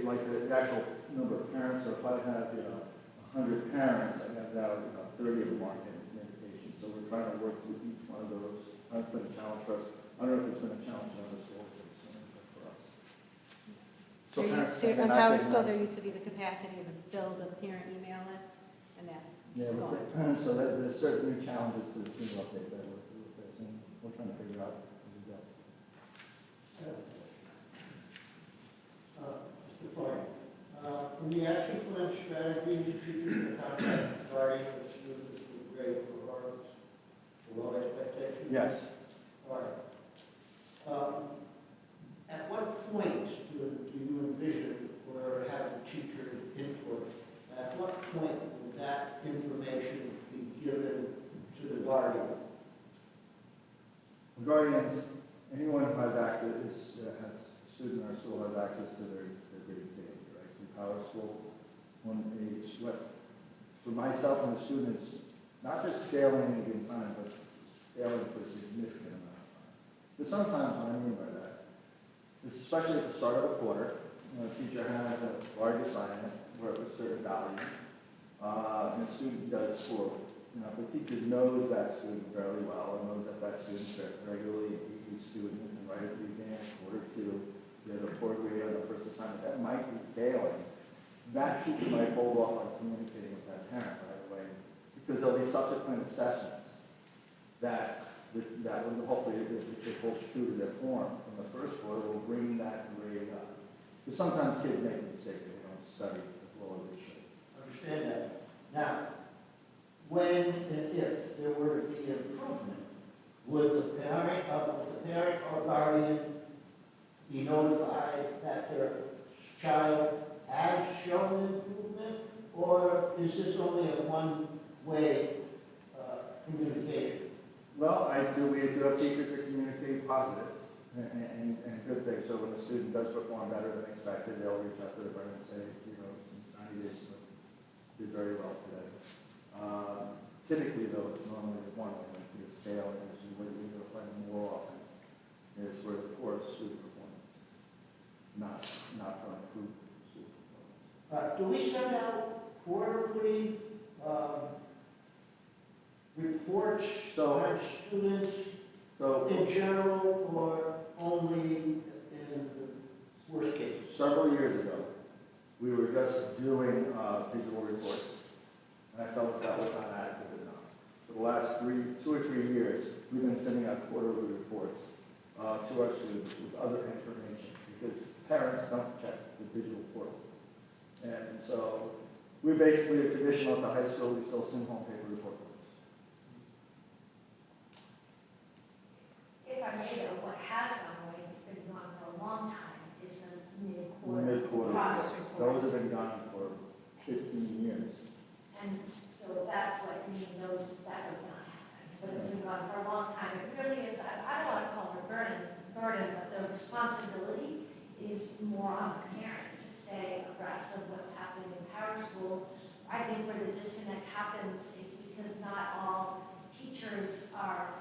like the actual number of parents. So if I had 100 parents, I have now 30 of them aren't getting communication. So we're trying to work through each one of those. That's been a challenge for us. I don't know if it's been a challenge in other schools, but it's been for us. So parents saying they're On not Power getting School, that. there used to be the capacity to build a parent email list, and that's Yeah, gone. so there's certain new challenges to the single update that we're facing. We're trying to figure out as we go. Mr. Clark, from the action plan strategies, teachers and contact authority for students with grade performance below expectations? Yes. All right. At what point do you envision or have the teacher input? At what point will that information be given to the guardian? Guardians, anyone who has access, has a student in our school has access to their grade data, right? Through Power School, one age, for myself and the students, not just failing any given time, but failing for a significant amount of time. But sometimes what I mean by that, especially at the start of a quarter, a teacher has a large assignment where a certain value, and the student does poorly. The teacher knows that student fairly well and knows that student's regularly a student and right at the beginning of quarter two, they had a poor grade on the first assignment. That might be failing. That teacher might hold off on communicating with that parent right away because there'll be subsequent assessments that will hopefully, if it holds true to their form from the first quarter, will bring that grade up. Because sometimes kids make a mistake, they don't study as well as they should. Understand that. Now, when and if there were to be improvement, would the parent or guardian be notified that their child has shown improvement, or is this only a one-way communication? Well, we do have teachers that communicate positive and good things. So when a student does perform better than expected, they'll reach out to the parent and say, 90 days did very well today. Typically, though, it's normally one way, like this failing, is what you're going to find more often, is for the poor student performance, not for improved student performance. Do we send out quarterly reports on students in general, or only in the worst cases? Several years ago, we were just doing digital reports, and I felt that was not adequate enough. For the last 2 or 3 years, we've been sending out quarterly reports to our students with other information, because parents don't check the digital portal. And so we're basically a traditional at the high school, we still send home paper report cards. If I may, what has gone away, it's been gone for a long time, is a mid-quarter Mid-quarter. process report. Those have been gone for 15 years. And so that's what you mean, that does not happen. But it's been gone for a long time. It really is, I don't want to call it a burden, but the responsibility is more on the parent to stay abreast of what's happening in Power School. I think where the disconnect happens is because not all teachers are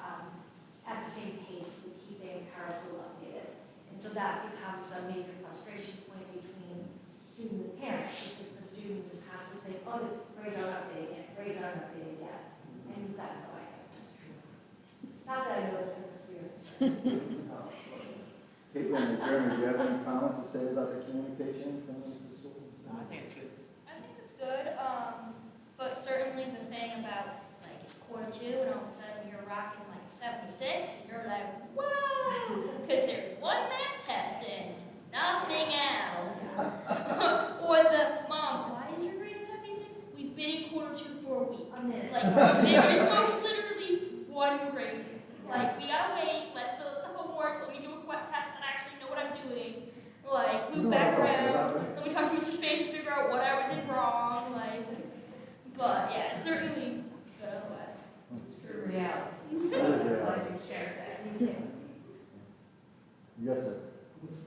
at the same pace with keeping Power School updated. And so that becomes a major frustration point between student and parent, because the student is constantly saying, oh, the grades aren't updated yet, and you've got no idea if that's true. Not that I know it from experience. Caitlin, Jeremy, do you have any comments to say about the communication from the school? I think it's good. I think it's good, but certainly the thing about, like, it's quarter two, and all of a sudden you're rocking like 76, and you're like, whoa, because there's one math test in, nothing else. Or the, mom, why is your grade a 76? We've been in quarter two for a week. A minute. Like, there is most literally one grade. Like, we gotta wait, let the homework, let me do a quick test and actually know what I'm doing. Like, loop back around, then we talk to Mr. Spain to figure out what I did wrong, like, but yeah, it's certainly good otherwise. It's true reality. That is reality. Glad you shared that. Yes, sir.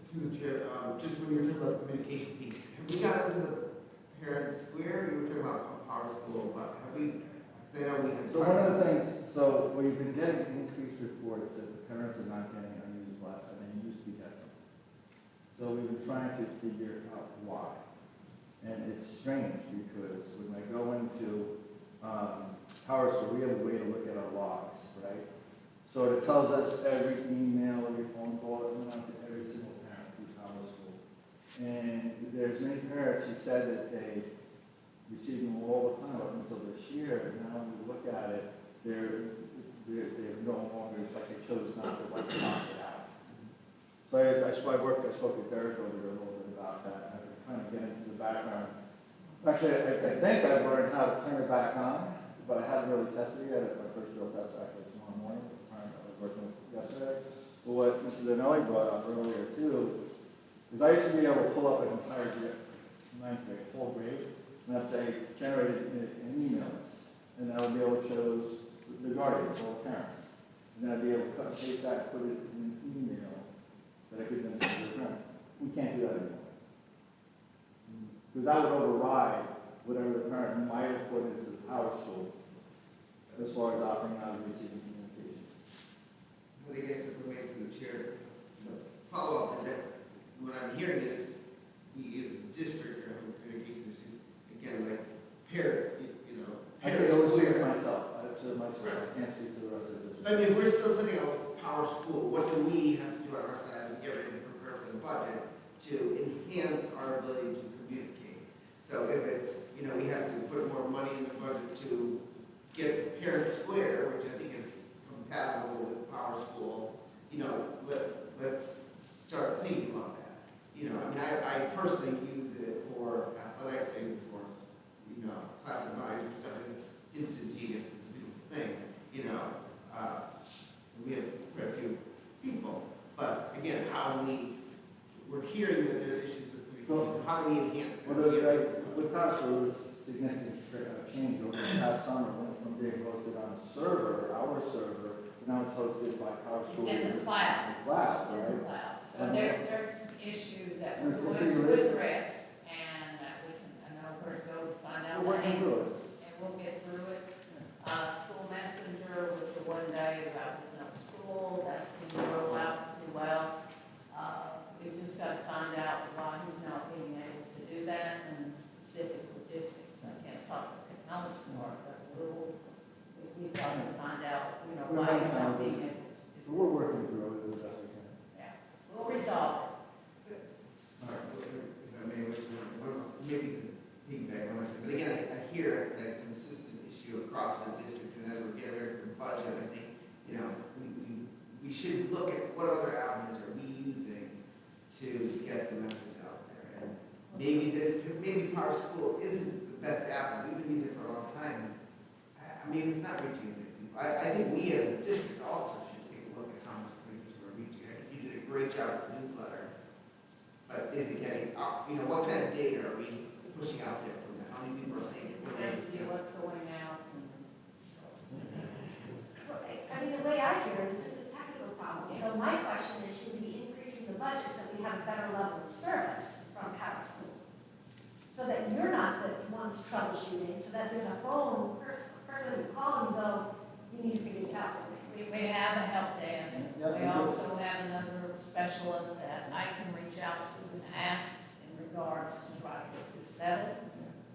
Through the chair, just when you were talking about the communication piece, have we got into the parent square? You were talking about Power School, but have we, because I know we had. So one of the things, so we've been getting increased reports that the parents are not getting our news less than they used to get them. So we've been trying to figure out why. And it's strange because when I go into PowerSchool, we have a way to look at our logs, right? So it tells us every email, every phone call that went out to every single parent through PowerSchool. And there's many parents who said that they received them all the time up until this year, and now when we look at it, they're no longer, it's like they chose not to like knock it out. So I spoke with Derek over there a little bit about that, and I've been trying to get into the background. Actually, I think I've learned how to turn it back on, but I haven't really tested it yet. My first real test actually tomorrow morning, the parent I was working with yesterday. But what Mrs. Anelli brought up earlier too, is I used to be able to pull up an entire grade, ninth grade, whole grade, and I'd say generated an email list, and I would be able to choose the guardians, all the parents. And I'd be able to cut and paste that, put it in an email that I could then send to the parent. We can't do that anymore. Because that would override whatever the parent might have put into the PowerSchool as far as opting out of receiving communication. But I guess if we wait for the chair, follow up is that what I'm hearing is we as a district are having communication issues. Again, like parents, you know. I can always speak to myself. I can't speak to the rest of the district. I mean, if we're still sitting out with PowerSchool, what do we have to do on our side as we get ready to prepare for the budget to enhance our ability to communicate? So if it's, you know, we have to put more money in the budget to get Parent Square, which I think is compatible with PowerSchool, you know, let's start thinking about that. You know, I mean, I personally use it for athletics, I use it for, you know, class advisor stuff, and it's instantaneous, it's a beautiful thing, you know. We have quite a few people, but again, how do we're hearing that there's issues with communication, how do we enhance that? Well, with PowerSchool, it was a significant change over the past summer. It went from being hosted on a server, our server, to now it's hosted by PowerSchool. It's in the cloud. Cloud, It's in right? the cloud. So And there's some issues that we're And it's going to configured. address, and that we can, I know where to go to find out We're the working through it. answers, and we'll get through it. School messenger with the one day about opening up school, that seemed to roll out pretty well. We've just got to find out why he's not being able to do that, and specific logistics. I can't talk the technology part, but we've got to find out, you know, why he's not being able to do We're working through it as best we can. it. Yeah, we'll resolve it. Sorry, if I may listen, maybe feedback on myself, but again, I hear a consistent issue across the district, and as we're getting ready for the budget, I think, you know, we should look at what other avenues are we using to get the message out there. And maybe PowerSchool isn't the best app, we've been using it for a long time. I mean, it's not reaching as many people. I think we as a district also should take a look at how much communities we're reaching. I think you did a great job with the newsletter, but is it getting out, you know, what kind of data are we pushing out there from that? How many people are saying it? We're going to see what's going out. I mean, the way I hear it, this is a technical problem. So my question is, should we be increasing the budget so we have a better level of service from PowerSchool? So that you're not the ones troubleshooting, so that there's a phone person you call and go, you need to figure this out for me. We have a help desk. Yeah, We we do. also have another specialist that I can reach out to and ask in regards to try to get this settled.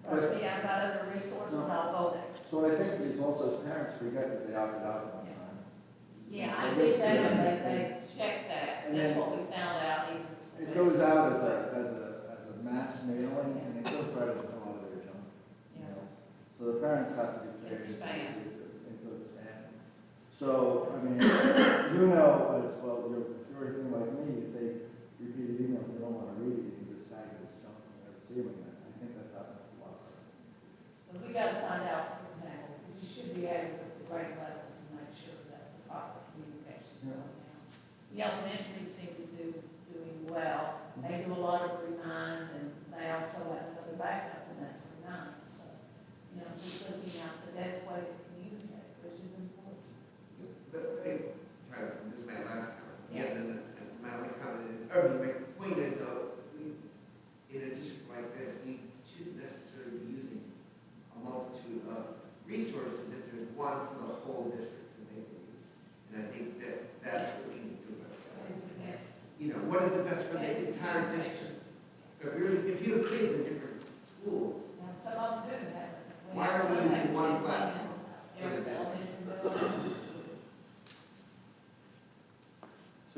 Trust me, I've got other resources, I'll go there. So what I think is also parents forget that they opted out one time. Yeah, I think that they check that. And That's then- what we found out even. It goes out as a mass mailing, and it goes right into a lot of their junk. You know? So the parents have to be trained. It's spam. Into it's spam. So, I mean, you know as well, if you're anything like me, if they repeat emails, they don't want to read it, you can just tag it as junk and never see them again. I think that's happened a lot. But we got to find out, for example, because you should be able to put the grade levels and make sure that the proper communication is going out. The elementary seem to doing well. They do a lot of remind, and they also have another backup in that remind. So, you know, just looking out the best way to communicate, which is important. But, sorry, this is my last comment. Yeah, and my only comment is, or my point is though, in a district like this, we shouldn't necessarily be using a multitude of resources if there's one for the whole district that they can use. And I think that's what we need to do about that. You know, what is the best for the entire district? So if you have kids in different schools, Now, some of them do have it. why are we using one platform? There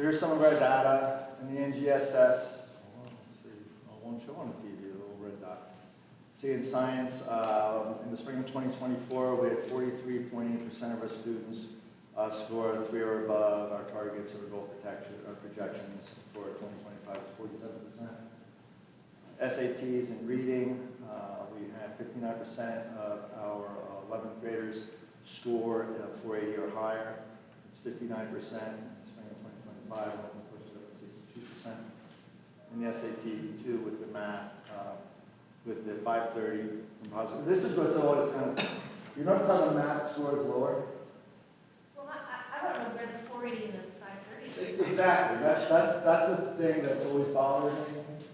So here's some of our data in the NGSS. Let's see, I won't show on the TV, a little red dot. See, in science, in the spring of 2024, we had 43.8% of our students score 3 or above our targets or goal projections for 2025 is 47%. SATs in reading, we had 59% of our 11th graders score 480 or higher. It's 59% in the spring of 2025, and we pushed it up to 62%. In the SAT, too, with the math, with the 530 composite. This is what's always kind of, you notice how the math score is lower? Well, I don't know where the 480 and the 530 is. Exactly, that's the thing that's always bothered me.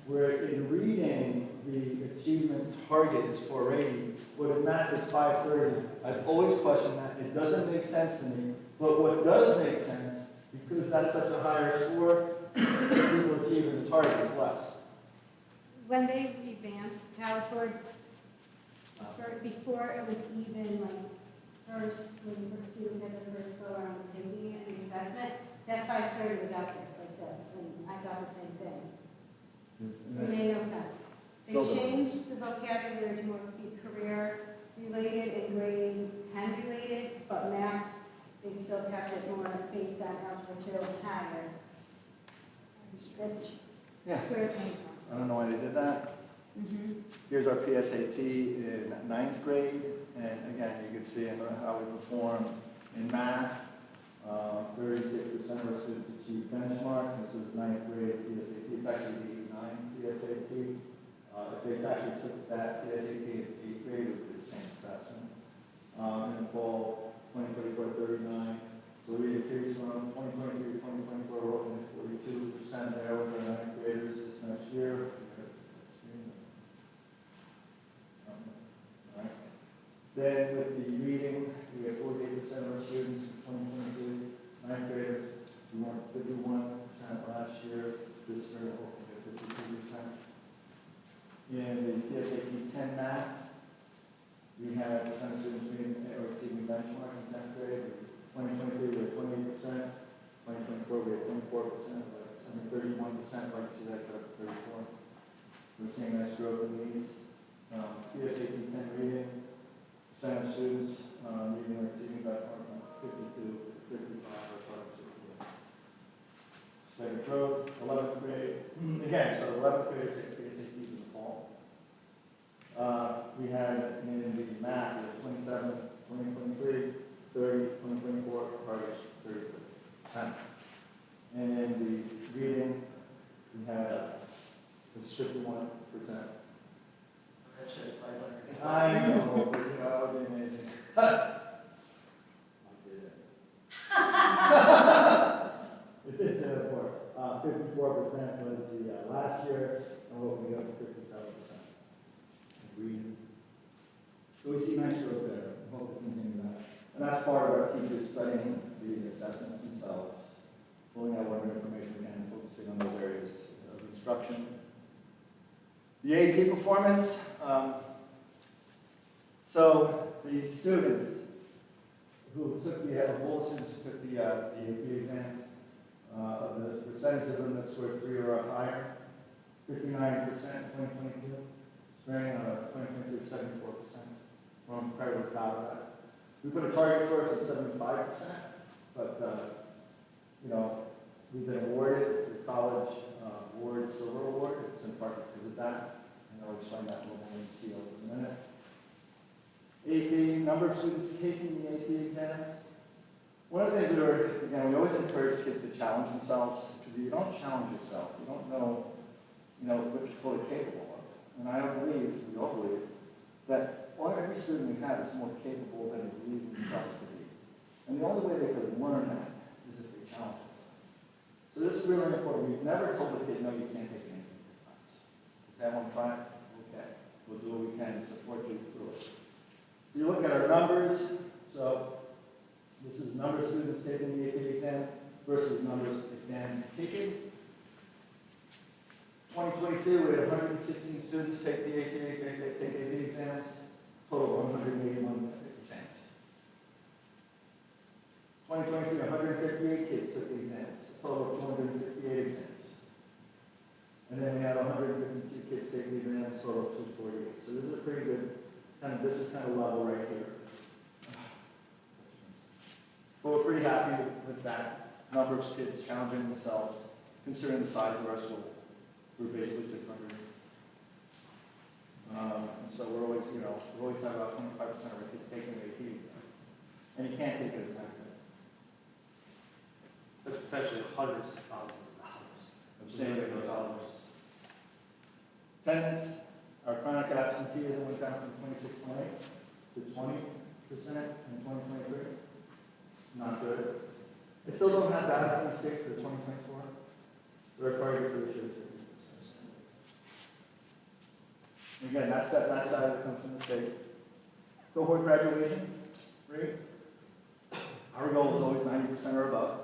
Where in reading, the achievement target is 480, but in math it's 530. I've always questioned that. It doesn't make sense to me. But what does make sense, because that's such a higher score, people achieving the target is less. When they revamped College Board, before it was even like first, when the students had the first go around taking it and assessment, that 530 was out there like this, and I thought the same thing. It made no sense. They changed the vocabulary to more be career related and grade 10 related, but math, they still kept it more based on algebra 2 and higher. That's where it came from. I don't know why they did that. Here's our PSAT in 9th grade, and again, you can see how we perform in math. 36% of our students achieve benchmark. This is 9th grade PSAT. It's actually 89 PSAT. If they actually took that PSAT in 8th grade, it would be the same assessment. In the fall, 2024, 39. So we increased from 2023 to 2024, we're looking at 42% there with our 9th graders this next year. All right. Then with the reading, we had 48% of our students in 2022, 9th graders. We went 51% last year. This year, hopefully at 52%. In the PSAT 10 math, we had percent of students meeting or exceeding benchmark in 10th grade. 2023, we had 28%. 2024, we had 24%. I mean, 31%. I'd like to see that go up to 34%. We're seeing nice growth in these. PSAT 10 reading, percent of students meeting or exceeding benchmark from 52 to 55 or plus. Steady growth. 11th grade. Again, so 11th grade, PSATs in the fall. We had in the math, 27, 2023, 30, 2024, targets 30%. And in the reading, we had 51%. That should have 500. I know, but you know, that would be amazing. It did say that before. 54% was the last year, and we'll be up to 57%. Reading. So we see nice growth there. I hope to continue that. And that's part of our teachers studying the assessments themselves, pulling out whatever information we can, focusing on those areas of instruction. The AP performance. So the students who took the whole students who took the AP exam, the percentage of them that scored 3 or higher, 59% in 2022. Spring 2022 is 74%. We're incredibly proud of that. We put a target for us at 75%, but you know, we've been awarded the College Board Silver Award. It's in part because of that. And I'll explain that a little more in the field in a minute. AP, number of students taking the AP exams. One of the things we always encourage kids to challenge themselves, because if you don't challenge yourself, you don't know, what you're fully capable of. And I believe, we all believe, that every student we have is more capable than they believe themselves to be. And the only way they could learn that is if they challenge themselves. So this is really important. We've never told a kid, no, you can't take anything in your class. Is that one try? Okay. We'll do what we can to support you through it. So you look at our numbers. So this is number of students taking the AP exam versus number of exams taken. 2022, we had 116 students take the AP exams, total of 181 exams. 2023, 158 kids took the exams. total of 258 exams. And then we had 152 kids take the exams, total of 248. So this is a pretty good, this is kind of level right here. But we're pretty happy with that number of kids challenging themselves, considering the size of our school. We're basically 600. And so we're always, we always have about 25% of our kids taking the AP exam. And you can't take it as time. That's potentially hundreds of thousands of dollars. I'm saying those dollars. Attendance, our chronic absenteeism went down from 26.8 to 20% in 2023. Not good. I still don't have data from the state for 2024. We're targeted for this year. Again, that's data that comes from the state. Cohort graduation rate. Our goal is always 90% or above.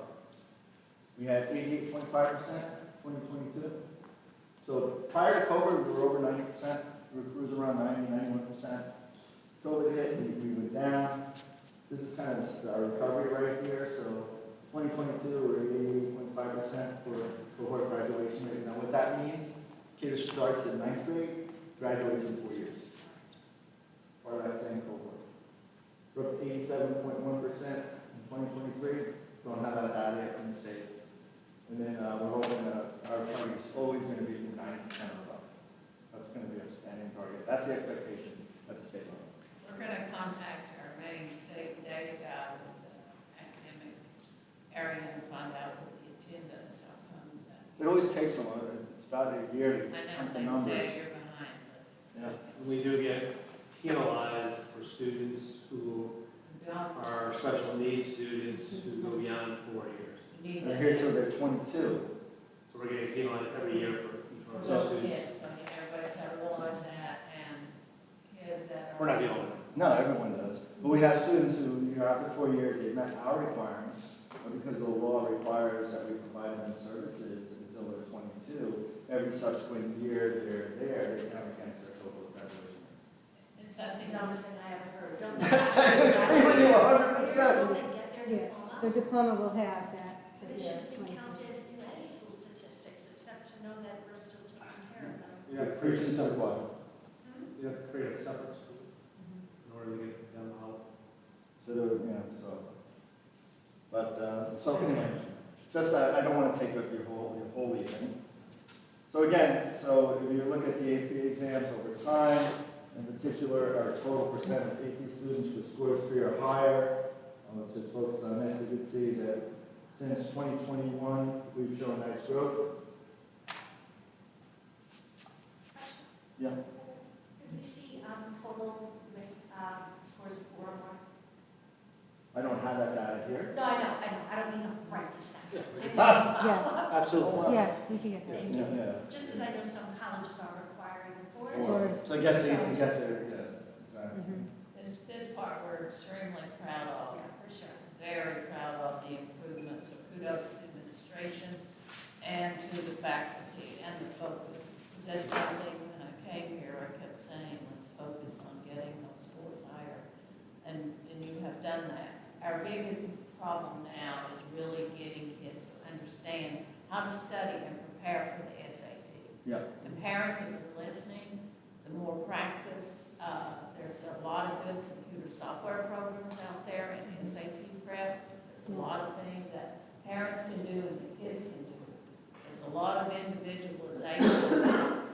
We had 88.5% 2022. So prior to COVID, we were over 90%. We were cruising around 90, 91%. COVID hit, we went down. This is kind of our recovery right here. So 2022, we're 88.5% for cohort graduation rate. Now what that means, kid starts in 9th grade, graduates in 4 years. Part of that same cohort. We're up to 87.1% in 2023. Don't have that data yet from the state. And then we're hoping that our target is always going to be 90% or above. That's going to be our standing target. That's the expectation at the state level. We're going to contact our main state data guy with the academic area and find out what the attendance outcomes. It always takes a while. It's about a year to check the numbers. I know, they say you're behind. Yeah. We do get penalized for students who are special needs students who go beyond 4 years. They're here till they're 22. So we're getting penalized every year for each one of Those those students. kids, I mean, everybody's got to realize that, and kids that are. We're not the only one. No, everyone does. But we have students who, after 4 years, they've met our requirements, but because the law requires that we provide them services until they're 22, every subsequent year they're there, they count against their total graduation. It's, I think, Dumbest thing I ever heard. Don't I agree with you 100%. Yes, their diploma will have that. So they shouldn't be counted in any school statistics, except to know that we're still taking care of them. You have to create a separate, you have to create a separate school in order to get them out. So, so anyway, just, I don't want to take up your whole evening. So again, so if you look at the AP exams over time, in particular, our total percent of AP students with scores 3 or higher, let's just focus on this. You can see that since 2021, we've shown nice growth. Yeah. Did we see total with scores of 4 or more? I don't have that data here. No, I know. I don't mean right this second. Yeah, Absolutely. yeah, you can get that. Yeah. Just because I know some colleges are requiring the 4s. So get there, yeah, exactly. this part we're extremely proud of. Yeah, for sure. Very proud of the improvements, so kudos to the administration and to the faculty and the focus. Because that's something, when I came here, I kept saying, let's focus on getting those scores higher. And you have done that. Our biggest problem now is really getting kids to understand how to study and prepare for the SAT. Yeah. And parents, if you're listening, the more practice, there's a lot of good computer software programs out there in SAT prep. There's a lot of things that parents can do and the kids can do. There's a lot of individualization,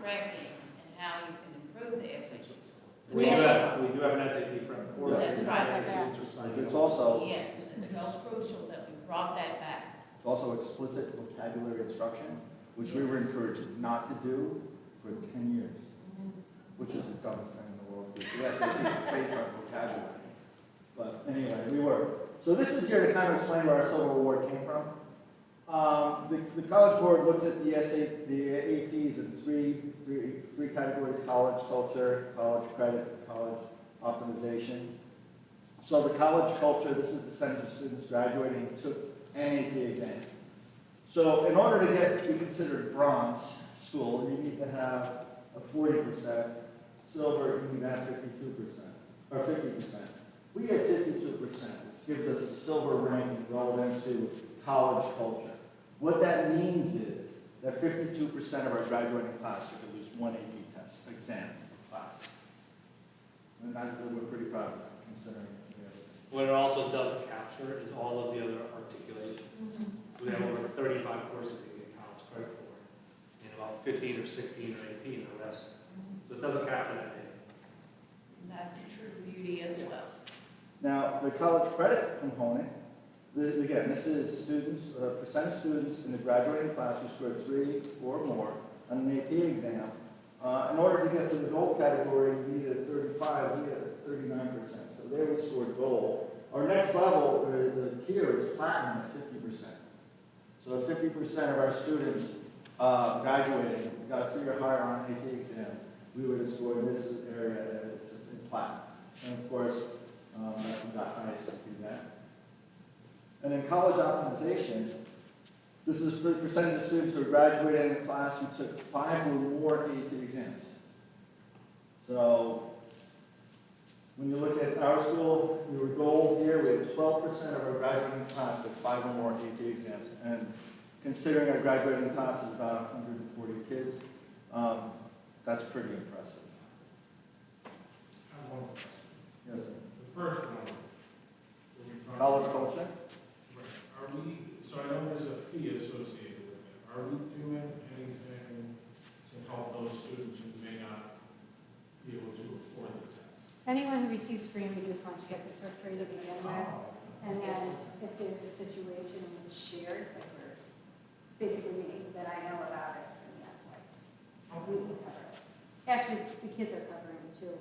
prepping, and how you can improve the SAT score. We do have an SAT prep course. That's right. Students are signed up. It's also, Yes, it's so crucial that we brought that back. it's also explicit vocabulary instruction, which we were encouraged not to do for 10 years, which is the dumbest thing in the world. The SAT is based on vocabulary. But anyway, we were. So this is here to kind of explain where our silver award came from. The College Board looks at the APs in three categories: college culture, college credit, college optimization. So the college culture, this is the percentage of students graduating who took an AP exam. So in order to be considered bronze school, you need to have a 40%. Silver, you need to have 52%, or 50%. We had 52%, which gives us a silver ranking relevant to college culture. What that means is that 52% of our graduating class took at least one AP test, exam, class. And we're pretty proud of that, considering. What it also doesn't capture is all of the other articulations. We have over 35 courses that we get college credit for, and about 15 or 16 are AP and the rest. So it doesn't capture that many. And that's a true beauty as well. Now, the college credit component, again, this is students, percent of students in the graduating class who scored 3 or more on an AP exam. In order to get to the gold category, we needed a 35, we had a 39%. So there we scored gold. Our next level, the tier, is platinum at 50%. So 50% of our students graduating, got a 3 or higher on an AP exam, we would have scored this area that's in platinum. And of course, that's the highest to do that. And then college optimization, this is the percentage of students who are graduating in the class who took 5 or more AP exams. So when you look at our school, we were gold here. We had 12% of our graduating class took 5 or more AP exams. And considering our graduating class is about 140 kids, that's pretty impressive. I have one question. Yes, sir. The first one. College culture? Are we, so I know there's a fee associated with it. Are we doing anything to help those students who may not be able to afford the test? Anyone who receives free and reduced lunch gets it for free to begin with. And then if there's a situation and it's shared, like we're basically me, that I know about it, and that's why we can cover it. Actually, the kids are covering it too.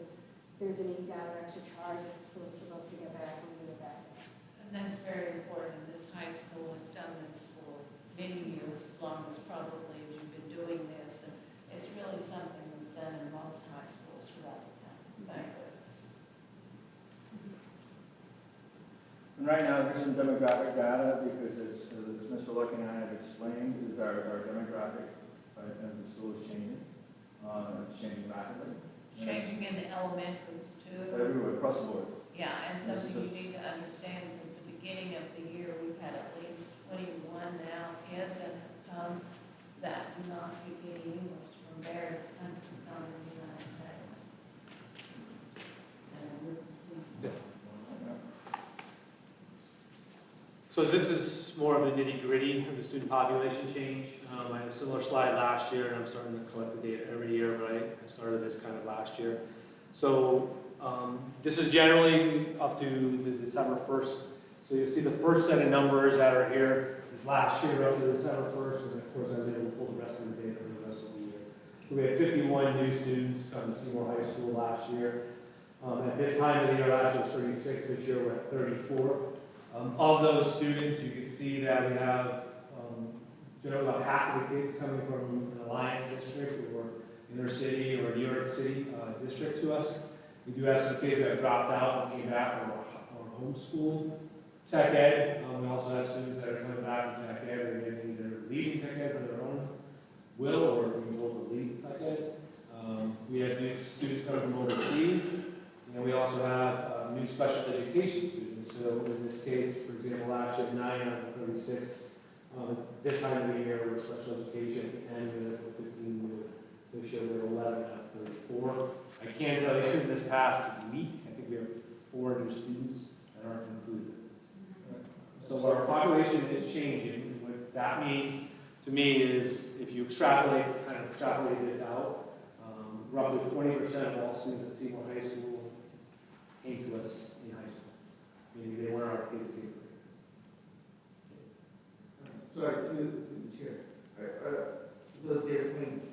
There's an $8 extra charge that the school's supposed to get back when we get back. And that's very important in this high school. It's done this for many years, as long as probably as you've been doing this. And it's really something that's done in most high schools throughout the county. Thank goodness. And right now, there's some demographic data because as Mr. Lucky and I have explained, is our demographic and the school is changing. It's changing rapidly. Changing in the elementaries too. Everywhere, across the board. Yeah, and something you need to understand, since the beginning of the year, we've had at least 21 now kids that have come that do not speak any English from various countries come in the United States. And we're seeing. So this is more of the nitty-gritty of the student population change. I had a similar slide last year, and I'm starting to collect the data every year, right? I started this kind of last year. So this is generally up to the December 1st. So you'll see the first set of numbers that are here is last year up to December 1st, and of course I was able to pull the rest of the data for the rest of the year. So we had 51 new students come to Seymour High School last year. At this time of the year, last year was 36, this year we're at 34. Of those students, you can see that we have generally about half of the kids coming from an Alliance district or inner city or New York City district to us. We do have some kids that have dropped out and came back or homeschooled tech ed. We also have students that are coming back from tech ed and either leaving tech ed for their own will or being told to leave tech ed. We have new students coming from overseas. And we also have new special education students. So in this case, for example, last year, 9 out of 36. This time of the year, we're special education, and we have 15 new. This year, we're 11 out of 34. I can tell you, in this past week, I think we have 4 new students that aren't included. So our population is changing. What that means to me is, if you extrapolate this out, roughly 20% of all students at Seymour High School came to us in high school. Meaning they were our kids here. Sorry, to the chair. Those data points,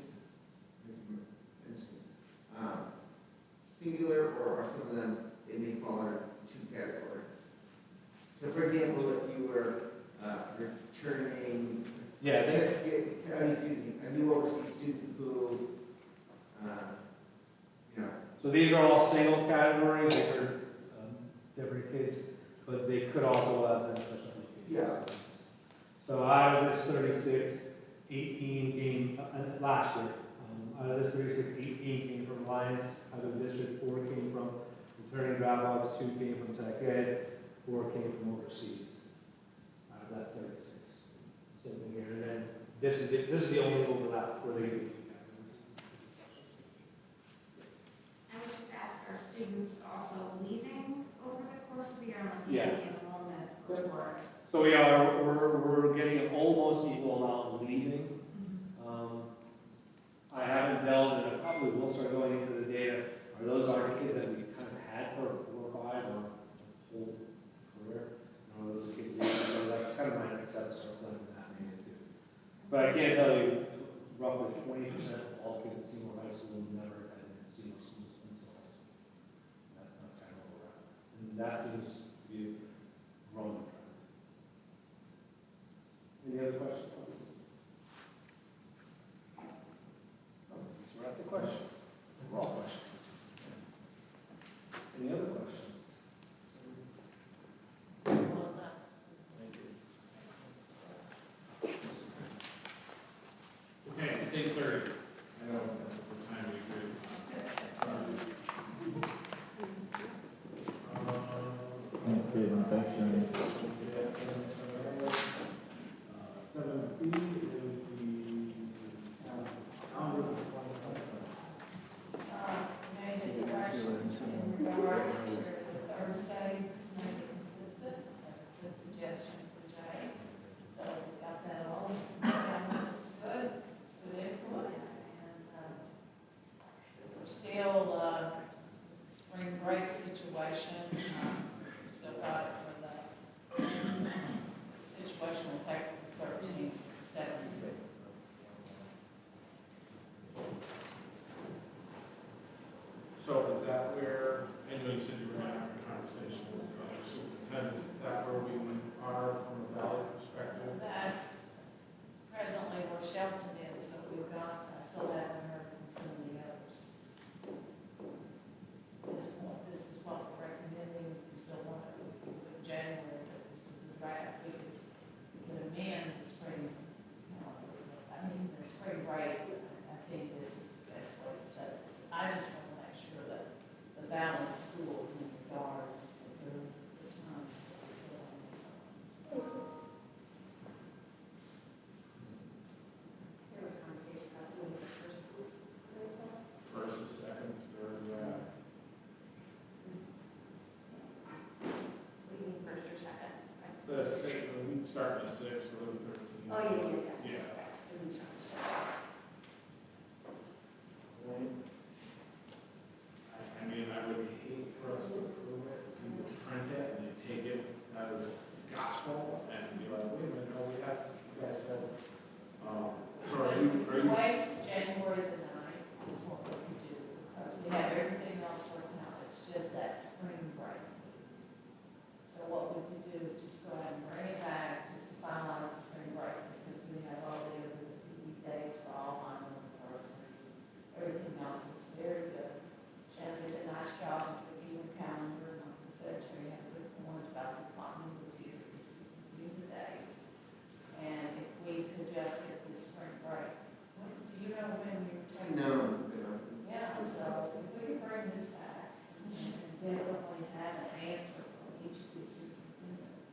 singular, or are some of them, they may fall under 2 categories. So for example, if you were returning a new overseas student who, So these are all single categories. These are different kids, but they could also have been special education. Yeah. So out of this 36, 18 came last year. Out of this 36, 18 came from Alliance. Out of the district, 4 came from returning dropouts, 2 came from tech ed, 4 came from overseas. Out of that 36. So here, and this is the only overlap where they do. I would just ask, are students also leaving over the course of the year, like Yeah. maybe enrollment report? So we're getting an almost equal amount leaving. I haven't delved, and I probably will start going into the data. Are those our kids that we kind of had for 4 or 5 or whole career? Are those kids leaving? So that's kind of my next step to start planning that maybe too. But I can't tell you, roughly 20% of all kids at Seymour High School never attended Seymour School until high school. That's kind of where we're at. And that seems to be a growing trend. Any other questions? We're at the question. We're all questions. Any other questions? Thank you. Okay, it's 8:30. I know what time we agree. Thanks, Stephen. Thanks, Jimmy. 7B is the calendar of 2020. May I make corrections in regards to the Thursdays, make it consistent, that's a suggestion for Jay. So we got that all, looks good, it's good input, and, we're still, spring break situation, still got it for the situational effect of the 13th, 17th. So is that where, I know you said you were going to have a conversation with the other superintendents, is that where we are from a Valley perspective? That's presently where Shelton is, but we've got, I still haven't heard from some of the others. At this point, this is what we're recommending, we still want it in January, but this is a draft, we could amend the spring, the spring break, I think this is the best way to set this. I just want to make sure that the Valley schools in regards to the times that we still on this. There was a conversation about doing the first group. First, the second, third, yeah. We mean first or second? Right? The week starting the 6th, or the 13th. Oh, yeah. Yeah. We mean second. I mean, I would hate for us to approve it, and print it, and you take it as gospel, and be like, wait a minute, no, we have, you guys said, so are you? Wait, January the 9th is what we can do, because we have everything else working out, it's just that spring break. So what we can do is just go ahead and bring it back, just to finalize the spring break, because we have all the other PE dates for all my persons. Everything else looks very good. Shannon did a nice job of putting the calendar, and like I said, Terry had a good point about the continuity of the consistency of the days. And if we could just get this spring break, do you know when you're taking? No. Yeah, so if we could bring this back, and definitely have an answer from each of these superintendents.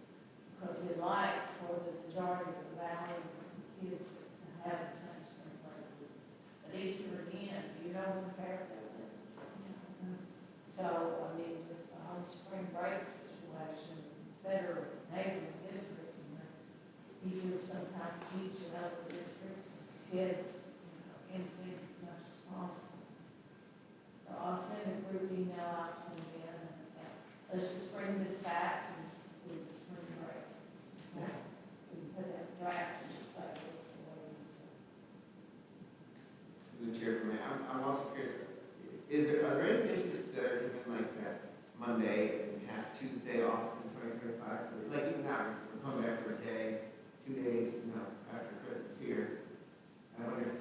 Because we'd like for the majority of the Valley kids to have the same spring break. But Easter again, do you know when the Fairfield is? So, I mean, just the whole spring break situation, it's better with neighboring districts, and you sometimes teach in other districts, and kids, in sync as much as possible. So I'll send a group email out to them again, and let's just bring this back and do the spring break. Okay? We can put that draft and just say, The chair for me, I'm also curious, are there any districts that are given like that Monday and half Tuesday off in 2025? Like even now, we're coming back for a day, 2 days, after Christmas here. I wonder if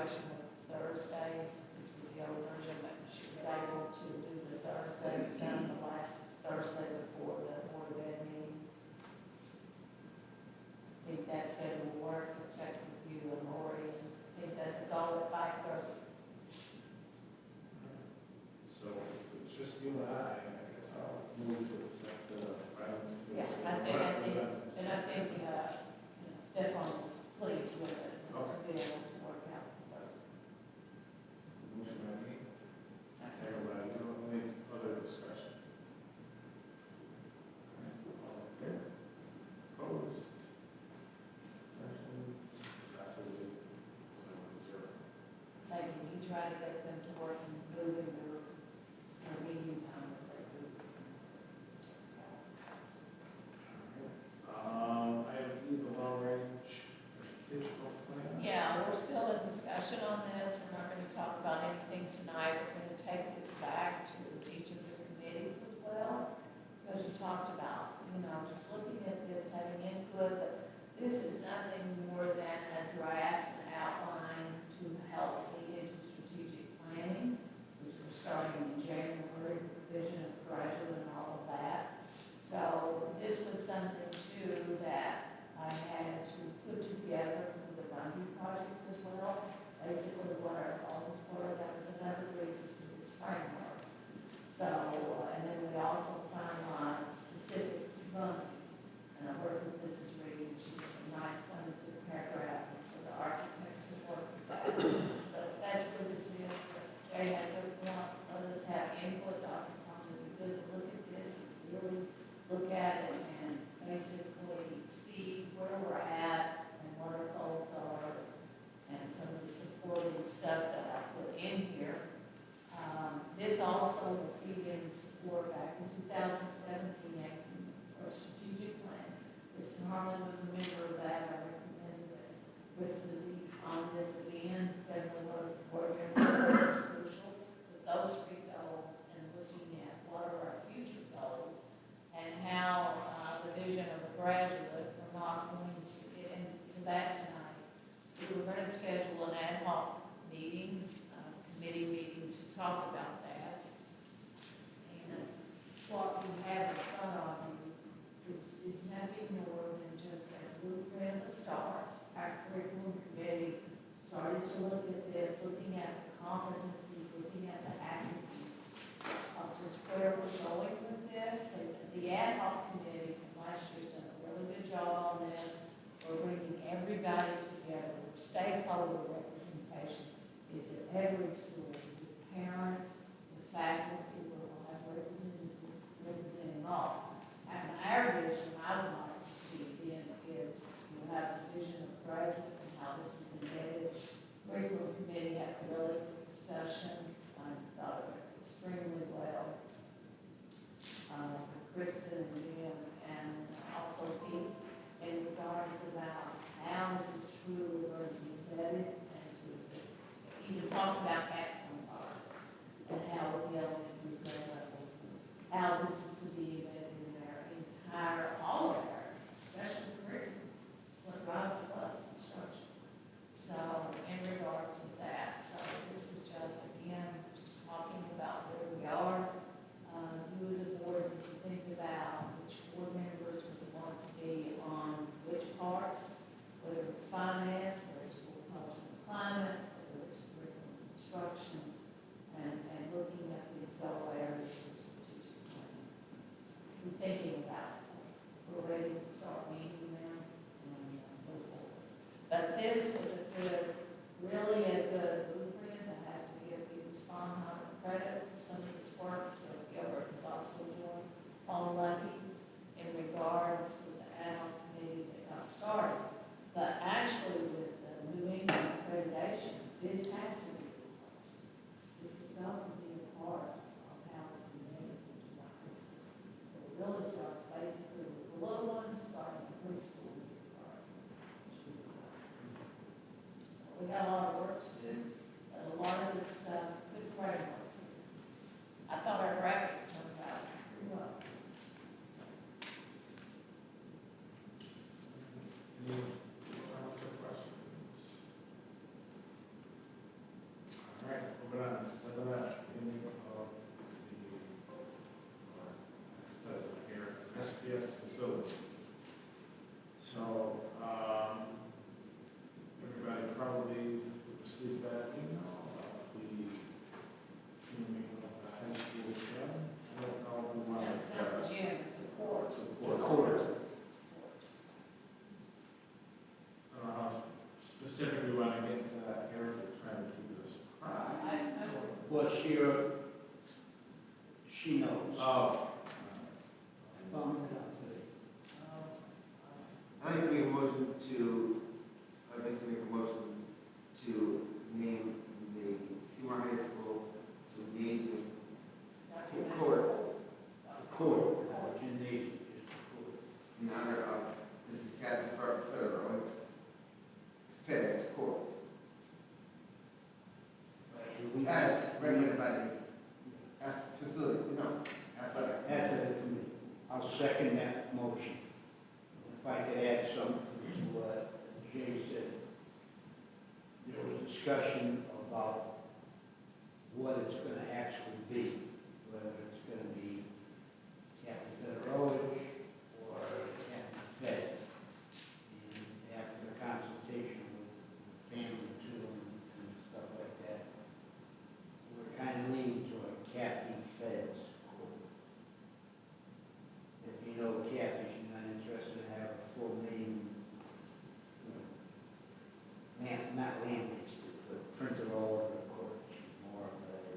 situation with Thursdays. This was the old version, but she was able to do the Thursdays and the last Thursday before the Board of Ed meeting. I think that schedule will work. I'll check with you and Lori. I think that's all at 5:30. So it's just you and I guess I'll move to accept the filings. Yeah, and I think, Stefan was pleased with it, to be able to work out those. Motion by me. Second by you. Any further discussion? All in favor? Opposed? Abstentions? Passes 7-0. Maybe you try to get them to work and move in their meeting time if they do. Item E, the long-range educational plan. Yeah, we're still in discussion on this. We're not going to talk about anything tonight. We're going to take this back to each of the committees as well. Because you talked about, just looking at this, having input, but this is nothing more than a draft outline to help lead into strategic planning, which we're starting in January, vision of graduate and all of that. So this was something too that I had to put together for the Bundy project as well. Basically what our goals were, that was another reason for this framework. So, and then we also finalized specific to Bundy. And I worked with Mrs. Reed, and she did a nice scientific paragraph, and so the architects have worked with that. But that's what this is. Jay had to let us have input. Dr. Thompson, we could look at this and really look at it and basically see where we're at and what our goals are and some of the supporting stuff that I put in here. This also will feed in support back in 2017-18 for a strategic plan. Kristen Harlan was a member of that. I recommended that Kristen be on this again. Definitely one of the board members is crucial with those three goals and looking at what are our future goals and how the vision of a graduate, we're not going to get into that tonight. We were going to schedule an ad hoc meeting, committee meeting to talk about that. And what we have in front of you is nothing more than just a blueprint to start. Our curriculum committee started to look at this, looking at the competencies, looking at the attributes of just where we're going with this. And the ad hoc committee from last year's done a really good job on this. We're bringing everybody together. Stakeholder representation is at every school, with parents, with faculty, we'll have representatives representing all. And our vision, I would like to see then is you have a vision of graduate and how this is embedded. Curriculum committee had a really good discussion. I thought it went extremely well. Kristen and Jim and also Pete in regards about how this is truly going to be embedded and to even talk about capstone projects and how with the elementary grade levels and how this is to be embedded in their entire, all of our special curriculum. It's what drives us instruction. So in regards to that, so this is just, again, just talking about where we are. You as a board need to think about which board members would want to be on which parts, whether it's finance, whether it's school culture and climate, whether it's curriculum instruction, and looking at these goal areas for strategic planning. Be thinking about it. We're ready to start meeting them and move forward. But this was a good, really a good blueprint. I have to give you Sponheim credit for some of this work. Gilbert has also joined Paul Lucky in regards with the ad hoc committee that got started. But actually with the New England accreditation, this has to be published. This is going to be a part of how it's embedded into our high school. So it really starts basically with the little ones starting in preschool. So we got a lot of work to do, but a lot of this stuff, good framework. I thought our graphics turned out pretty well. Any comments or questions? guest facility. So, everybody probably received that email about the cleaning of the high school gym. I don't know if we want to. It's not the gym, it's the court. The court. I don't know how specifically we want to get into that here, if we're trying to keep it a surprise. Well, she knows. Oh. I found it out today. I'd like to make a motion to name the Seymour High School gymnasium court Gymnasium. in honor of Mrs. Kathy Federer, Fed's court. As recommended by the facility, athletic. Athletic committee. I'll second that motion. If I could add something to what Jay said. There was discussion about what it's going to actually be, whether it's going to be Kathy Federowicz or Kathy Fed. And after the consultation with the family too and stuff like that, we're kind of leaning toward Kathy Fed's court. If you know Kathy, she's not interested in having a full name, not land-based, but printed all over the court. She's more of a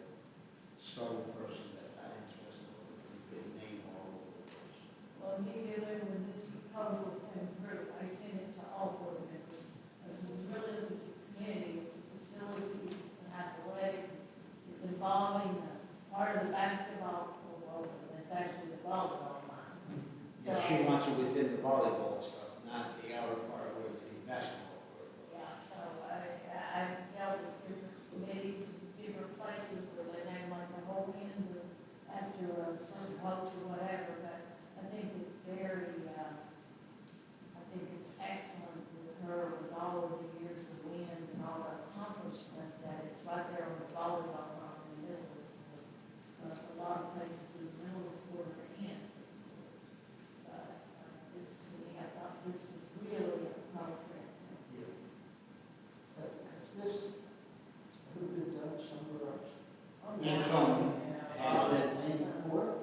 subtle person that's not interested in looking for a big name all over the place. Well, immediately when this proposal came through, I sent it to all board members. Because it was really the community, it's facilities, it's an athletic, it's involving the part of the basketball, well, it's actually the volleyball line. So she wants it within the volleyball stuff, not the outer part where the basketball court was. Yeah, so I've dealt with different committees, different places where they name like the whole hands or after a certain coach or whatever, but I think it's very, I think it's excellent with her, with all of the years of wins and all the accomplishments, that it's right there on the volleyball line in the middle of the court. There's a lot of places in the middle of the court are hands. But this, to me, I thought this was really appropriate. This, who did that somewhere else? Oh, And yeah. some, Yeah. has it before?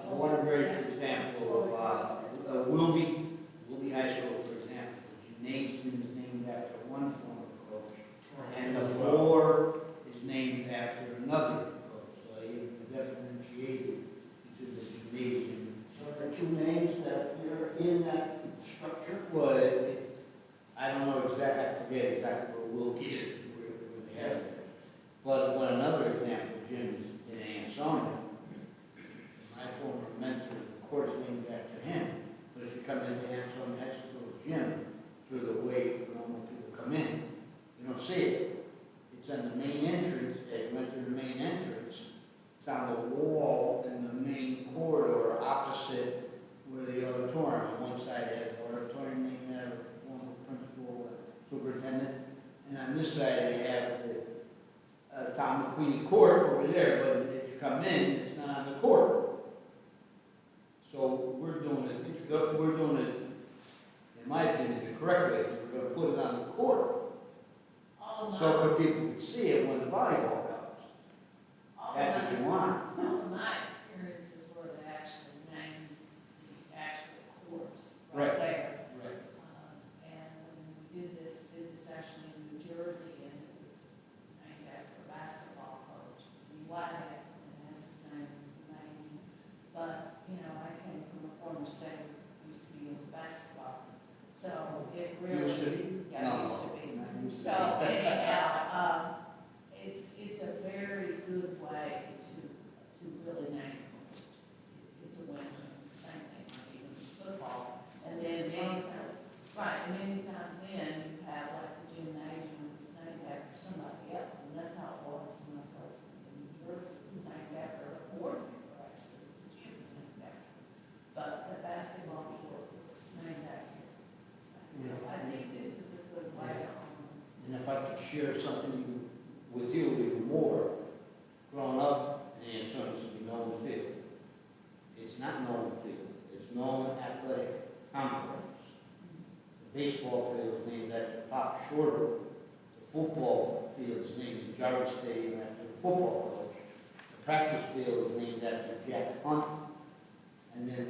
Waterbury, for example, Wilby High School, for example, the gymnasium is named after one former coach, and the floor is named after another coach, so you differentiated between the gymnasium. So there are two names that are in that structure? Well, I don't know exactly, I forget exactly where Wilby is, where they have it. But one another example, Jim, is in Ansonia. My former mentor, the court is named after him. But if you come into Ansonia High School gym, through the way normal people come in, you don't see it. It's on the main entrance. As you enter the main entrance, it's on the wall in the main corridor opposite where the auditorium. On one side it has the auditorium named after the former principal, superintendent. And on this side they have the Tom McQueen's court over there, but if you come in, it's not on the court. So we're doing it, in my opinion, the correct way, is we're gonna put it on the court. So people can see it when the volleyball comes. That's what you want. All of my experiences were to actually name the actual courts right Right. there. Right. And when we did this actually in New Jersey, and it was named after a basketball coach, Whitehead, and that's his name, amazing. But, you know, I came from a former state, used to be in basketball, so it really. Used to be? Yeah, No, used to be. not used to So be. anyhow, it's a very good way to really name it. It's a win-win, same thing, like even football. And then many times, right, and many times then you have like the gymnasium is named after somebody else, and that's how it was when I was in New Jersey. It was named after a board member, actually, the gym was named after. But the basketball court was named after. Yeah. I think this is a good way. And if I could share something with you even more, growing up in Ansonia, used to be Nolan Field. It's not Nolan Field, it's known athletic complex. The baseball field is named after Pop Shorter. The football field is named the Jarvis Stadium after the football coach. The practice field is named after Jack Hunt. And then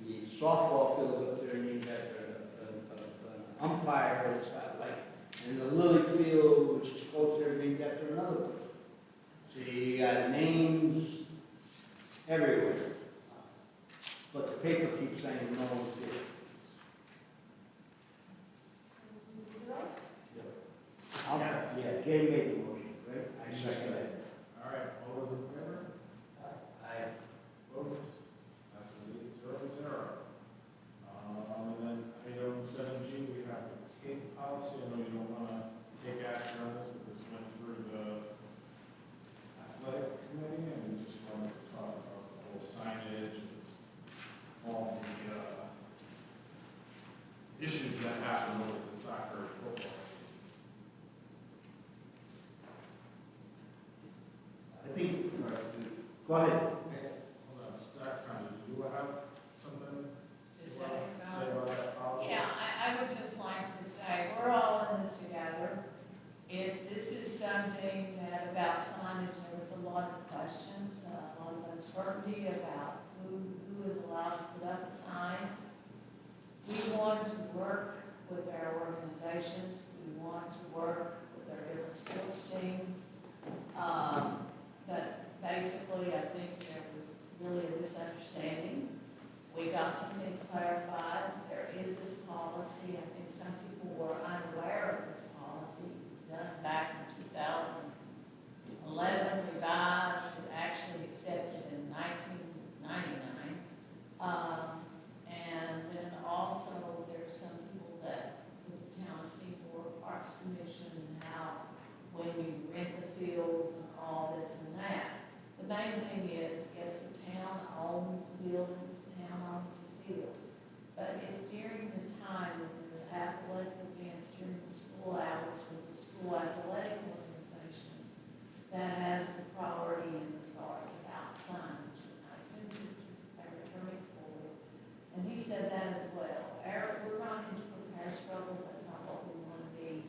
the softball field is up there named after an umpire that's got like, and the lily field, which is close there, named after another person. So you got names everywhere. But the paper keeps saying no one's here. Yes. Yeah, Jay made the motion, right? I second it. All right, all those in favor? Aye. Opposed? Passes 8-0. And then item 7G, we have the cake policy. I know you don't want to take action on this, but this went through the athletic committee, and we just wanted to talk about the whole signage and all the issues that happen over the soccer and football season. I think, sorry, go ahead. Hold on, Dr. Condon, do you have something you want to say about that policy? Yeah, I would just like to say, we're all in this together. If this is something that about signage, there was a lot of questions, a lot of uncertainty about who is allowed to put up a sign. We want to work with our organizations, we want to work with our different sports teams. But basically, I think there was really a misunderstanding. We got some things clarified. There is this policy. I think some people were unaware of this policy. It was done back in 2011, revised, and actually accepted in 1999. And then also there's some people that, with the town of Seymour Parks Commission, and how when you rent the fields and all this and that. The main thing is, yes, the town owns the buildings, the town owns the fields, but it's during the time when there's athletic events during the school hours with the school athletic organizations that has the priority in regards about signage. And I sent this to our attorney forward, and he said that as well. We're not into a power struggle, that's not what we want to be.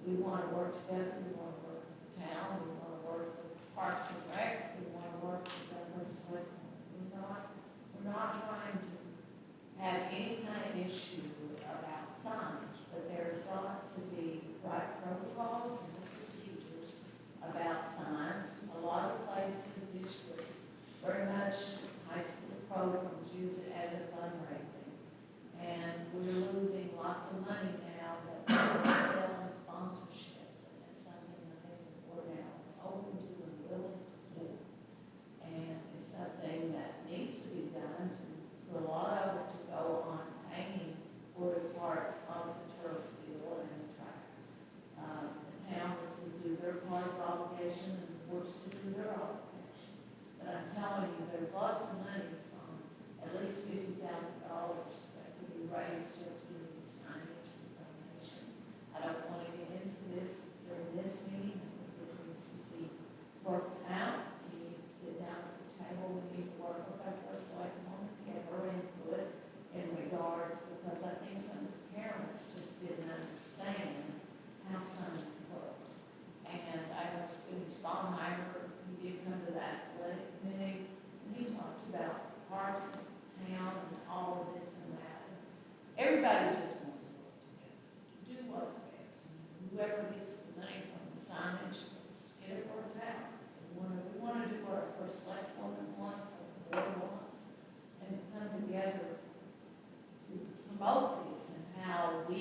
We want to work together, we want to work with the town, we want to work with Parks and Rec, we want to work with the legislature. We're not trying to have any kind of issue about signage, but there's got to be right protocols and procedures about signs. A lot of places, districts, very much high school programs use it as a fundraising. And we're losing lots of money now that we're selling sponsorships, and it's something I think the board now is open to and willing to do. And it's something that needs to be done for a lot of it to go on hanging for the parts of the turf field and the track. The town is to do their part of obligation, and the boards to do their obligation. But I'm telling you, there's lots of money from at least $50,000 that could be raised just with these signage and donations. I don't want to get into this during this meeting. I think it needs to be worked out. We need to sit down at the table. We need to work with our first selectwoman, get her input in regards, because I think some of the parents just didn't understand how signage worked. And I know Spoonie Sponheimer, he did come to that athletic committee, and he talked about parks and town and all of this and that. Everybody just wants to work together, to do what's best. Whoever gets the money from the signage, let's get it worked out. We want to do what our first select woman wants, what the board wants, and come together to promote this and how we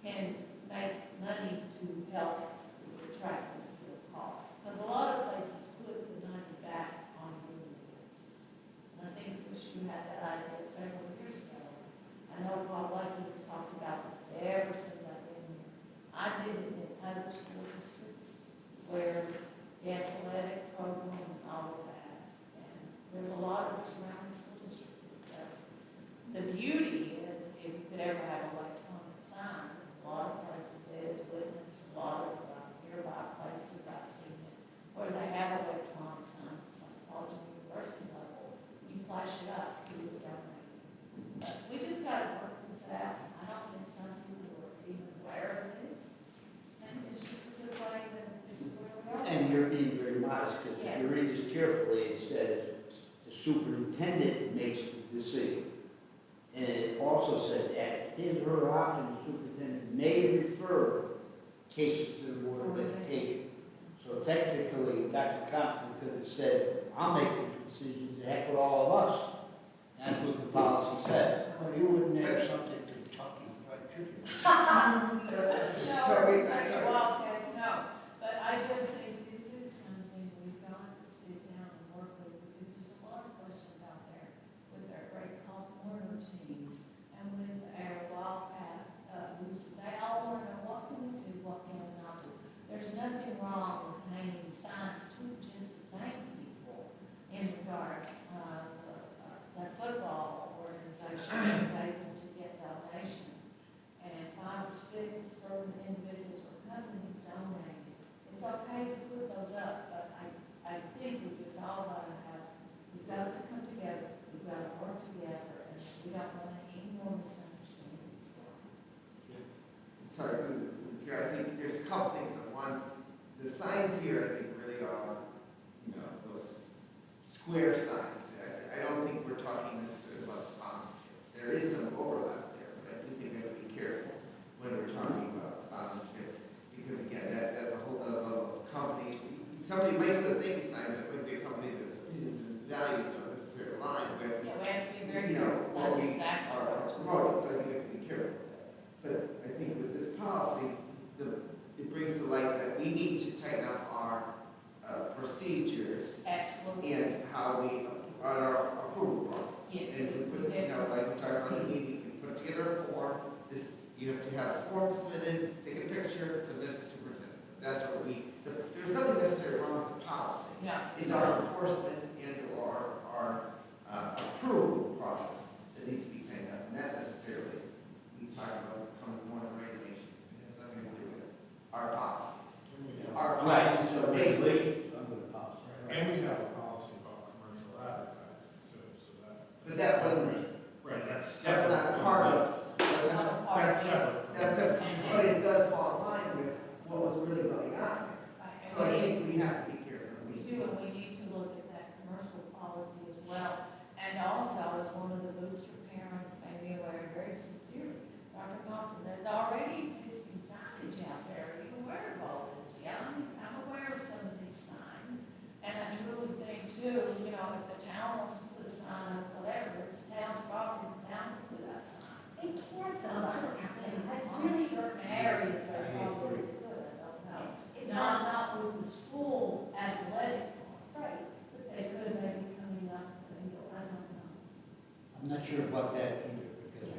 can make money to help with the track and the field costs. Because a lot of places put the money back on moving places. And I think you had that idea several years ago. I know Paul Lucky has talked about this ever since I've been here. I did it in other school districts where the athletic program and all of that. And there's a lot of surrounding school districts that does this. The beauty is if you could ever have electronic sign, a lot of places it is witnessed, a lot of nearby places I've seen it, where they have electronic signs at some college and university level. You flash it up, who was donating. superintendent makes the decision. And it also says at his or her option, the superintendent may refer cases to the Board of Education. So technically, Dr. Compton could have said, I'll make the decisions, the heck with all of us. That's what the policy says. Well, you wouldn't have something Kentucky Fried Chicken. Sorry, sorry. Wildcats, no. But I just think this is something we've got to sit down and work with, because there's a lot of questions out there with our great Pop Warner teams and with our Wildcat booster. They all want to know, what can we do, what can we not do? There's nothing wrong with hanging signs to just to thank people in regards, the football organization is able to get donations. And 5 or 6 certain individuals or companies donating. It's okay to put those up, but I think we just all got to have, we've got to come together, we've got to work together, and we don't want any more misunderstandings. Sorry, here, I think there's a couple things. One, the signs here, I think, really are, those square signs. I don't think we're talking necessarily about sponsorships. There is some overlap there, but I do think we have to be careful when we're talking about sponsorships, because again, that's a whole other level of companies. Somebody might put a thing sign that would be a company that's opinions and values don't necessarily align with. Yeah, we have to be very what that's we exactly are what promoting, so I think we have to be careful with that. But I think with this policy, it brings to light that we need to tighten up our procedures Absolutely. and how we, on our approval process. Yes, And we put, like we talked about in the meeting, we put together a form, you have to have a form submitted, take a picture, submit it to the superintendent. That's what there's nothing necessarily wrong with the policy. Yeah. It's our enforcement and our approval process that needs to be tightened up, and not necessarily, we talk about comes more in regulation. It has nothing to do with our policies. Our policies are made. Under the policy. And we have a policy about commercial advertising too, so that. But that wasn't, Right, that's not part of, That's separate. but it does fall in line with what was really going on there. So I think we have to be careful. We do, and we need to look at that commercial policy as well. And also, as one of the booster parents made me aware very sincerely, Dr. Compton, there's already existing signage out there. Are you aware of all this? Yeah, I'm aware of some of these signs. And I truly think too, if the town wants to put a sign up, whatever, it's the town's property, the town can put that sign. They can't On though. certain things, I on really- certain areas, they probably could, I don't know. It's Not with the school athletic, Right. but they could maybe coming up, I don't know. I'm not sure about that either, because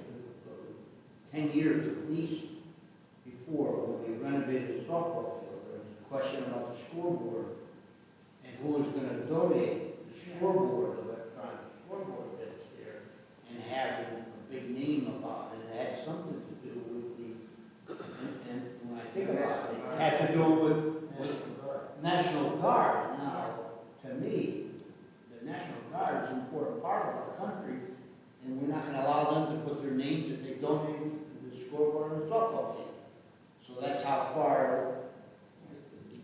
10 years at least before, when we renovated the softball field, there was a question about the scoreboard and who was going to donate the scoreboard, electronic scoreboard that's there, and having a big name about it. It had something to do with and when I think about it, it had to do with National Guard. Now, to me, the National Guard is an important part of our country, and we're not going to allow them to put their names that they donated to the scoreboard on the softball field. So that's how far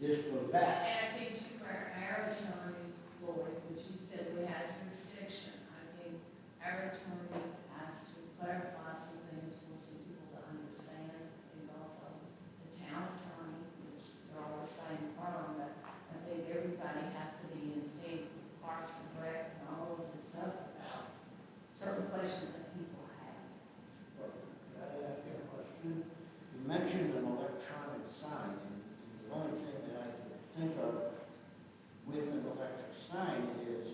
this goes back. And I think our attorney, Lloyd, which he said we had jurisdiction, I think our attorney has to clarify some things for some people to understand, and also the town attorney, which they're all the same firm, but I think everybody has to be in sync with Parks and Rec and all of the stuff about certain questions that people have. Can I ask you a question? You mentioned an electronic sign, and the only thing that I can think of with an electric sign is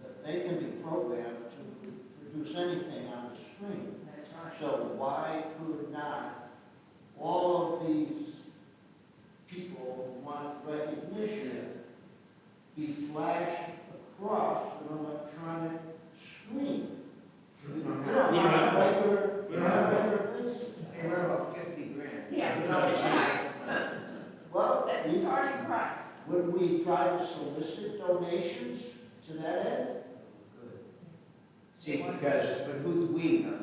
that they can be programmed to produce anything on the screen. That's right. So why could not all of these people who want recognition be flashed across an electronic screen? We don't We have, don't have regular, we don't have regular places. they were about 50 grand. Yeah, that's price. Well, That's the starting price. would we try to solicit donations to that end? See, but who's we though?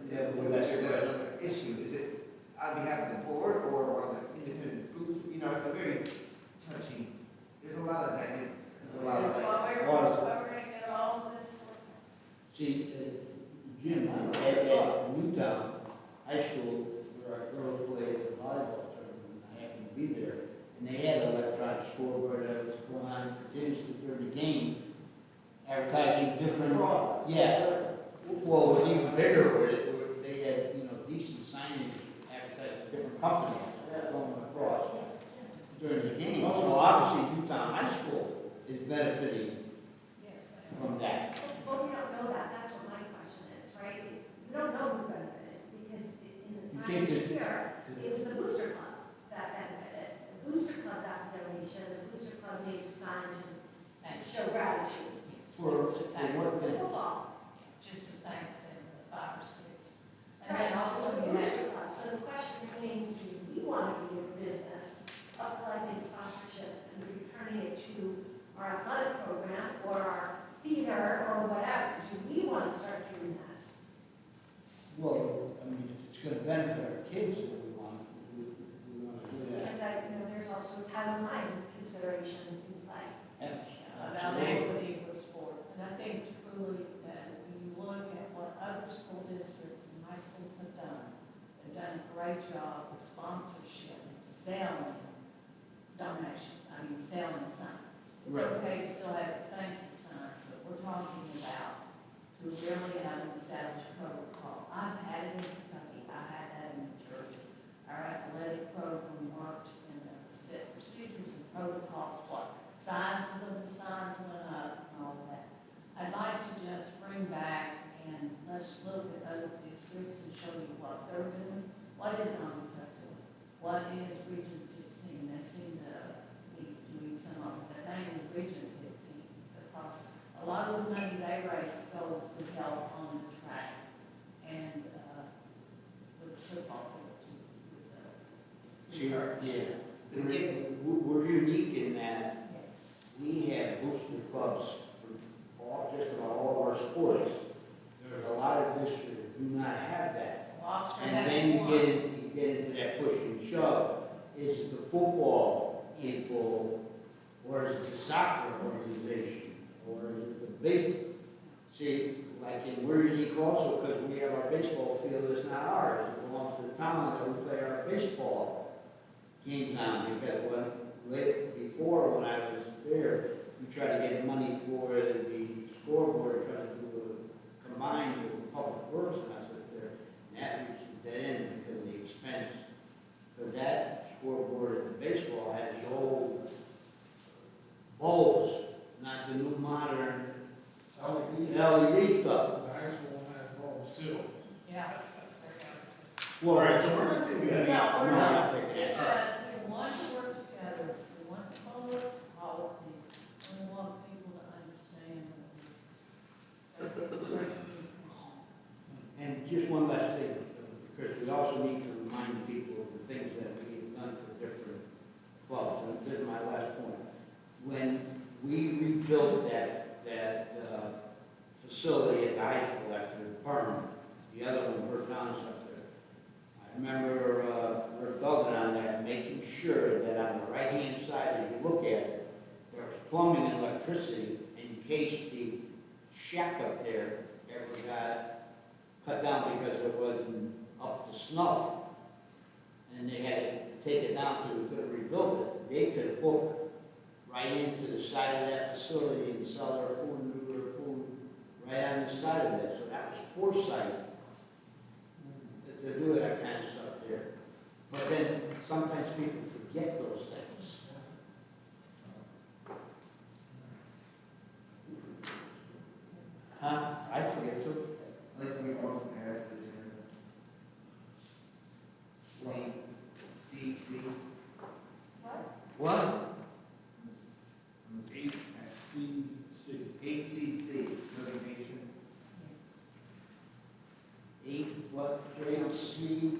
That's another, that's that's another issue. Is it on behalf of the board or one of the independent groups? It's a very touchy, there's a lot of dynamics. There's a lot of That's like, why we're going to get all of this See, Jim, at Newtown High School, where our girls played the volleyball tournament, I happened to be there, and they had an electronic scoreboard that was going on continuously during the game, advertising different, yeah. Well, it was even bigger where they had, decent signage advertising different companies going across during the game. So obviously, Newtown High School is benefiting Yes. from that. Well, we don't know that, that's what my question is, right? We don't know who benefited, because in the You science think here, it was the Booster Club that benefited. The Booster Club got the donation, the Booster Club made signs and show gratitude. For what thing? Football. Just to thank them, the 5 or 6. And Right, then also the you Booster had, Club, so the question remains, do we want to be in business of collecting sponsorships and returning it to our athletic program or our theater or whatever? Do we want to start doing that? Well, I mean, if it's gonna benefit our kids, then we want to do that. Because there's also Title IX consideration in play. about equity with sports. And I think truly that when you look at what other school districts and high schools have done, they've done a great job with sponsorship and selling donations, selling signs. It's Right. okay to still have thank you signs, but we're talking about to really have an established protocol. I've had it in Kentucky, I had that in New Jersey. Our athletic program worked and there were set procedures and protocols, what sizes of the signs went up and all of that. I'd like to just bring back and let's look at other districts and show you what they're doing. What is Amityville doing? What is Region 16? They seem to be doing some of it, but mainly Region 15, because a lot of the money they raise goes to help on the track and with the football field too. See, yeah, and we're unique in that Yes. we have booster clubs for just about all of our sports. There's a lot of districts that do not have that. Well, Oxford And has then you one. get into that push and shove. Is it the football people, or is it the soccer organization, or is it the big? See, like we're unique also because we have our baseball field that's not ours. It belongs to the town that we play our baseball games on. Because before when I was there, we tried to get money for the scoreboard, tried to do a combined with public works, and I said there, and that reached the dead end because of the expense. Because that scoreboard in baseball had the old bulbs, not the new modern LED stuff. The high school has bulbs too. Yeah. Well, All right, so we're not taking any. No, we're No, not. not taking It it. says we want to work together, we want to follow policy, and we want people to understand that it's great communication. And just one last thing, Chris, we also need to remind people of the things that we have done for different clubs, and this is my last point. When we rebuilt that facility at the high school after the apartment, the other one burnt down and stuff there, I remember Rick Duggan on that, making sure that on the right-hand side, as you look at it, there's plumbing and electricity in case the shack up there ever got cut down because it wasn't up to snuff, and they had to take it down so we could have rebuilt it. They could hook right into the side of that facility and sell their food and do their food right on the side of it. So that was foresight to do that kind of stuff there. But then sometimes people forget those things. Huh? I forget too. I'd like to make one to add to the agenda. CC. What? 8CC. Resignation. 8, what, grade C?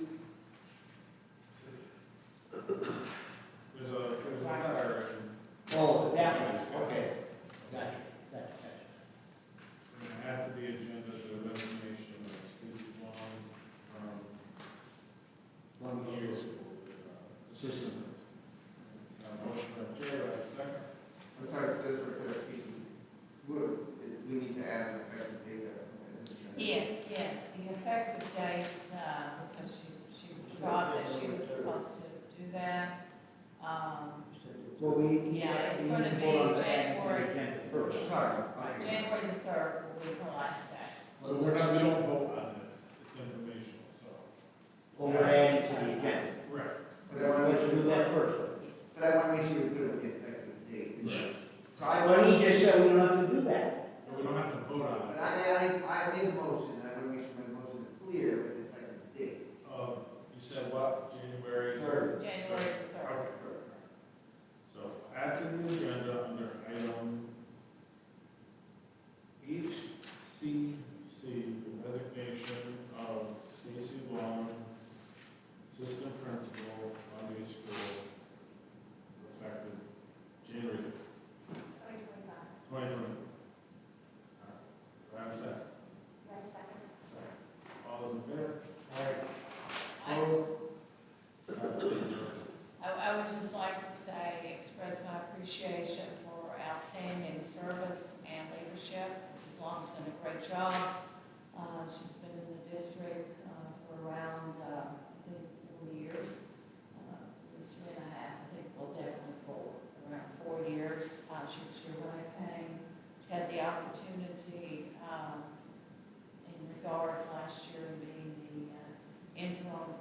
There's a letter in. Oh, that one, okay. Gotcha. We're gonna add to the agenda the resignation of Stacy Long from Long middle years. school. Assistant. Motion by Jerry, I second. I'm sorry, just for clarification, we need to add an effective date there. Yes, the effective date, because she forgot that she was supposed to do that. Well, Yeah, it's we gonna need to be vote on that January- agenda first. Yes. Sorry. January the 3rd will be her last day. Well, we don't vote on this, it's informational, so. Well, we're adding to the agenda. Right. But I want to make sure we do that first. But I want to make sure we're good with the effective date. Yes. So well, he just said we don't have to do that. No, we don't have to vote on But it. I made the motion, and I want to make sure my motion is clear with the effective date. You said what, January? January the 3rd. Okay. So add to the agenda under item HCC, the resignation of Stacy Long, assistant principal, Columbia School, effective January 2020. Do I have a second? Second. All those in favor? Opposed? That's 8-0. I would just like to say, express my appreciation for her outstanding service and leadership. Mrs. Long's done a great job. She's been in the district for around, I think, 4 years. At least 3.5, I think, well, definitely 4, around 4 years. She was here when I came. She had the opportunity in regards last year of being the interim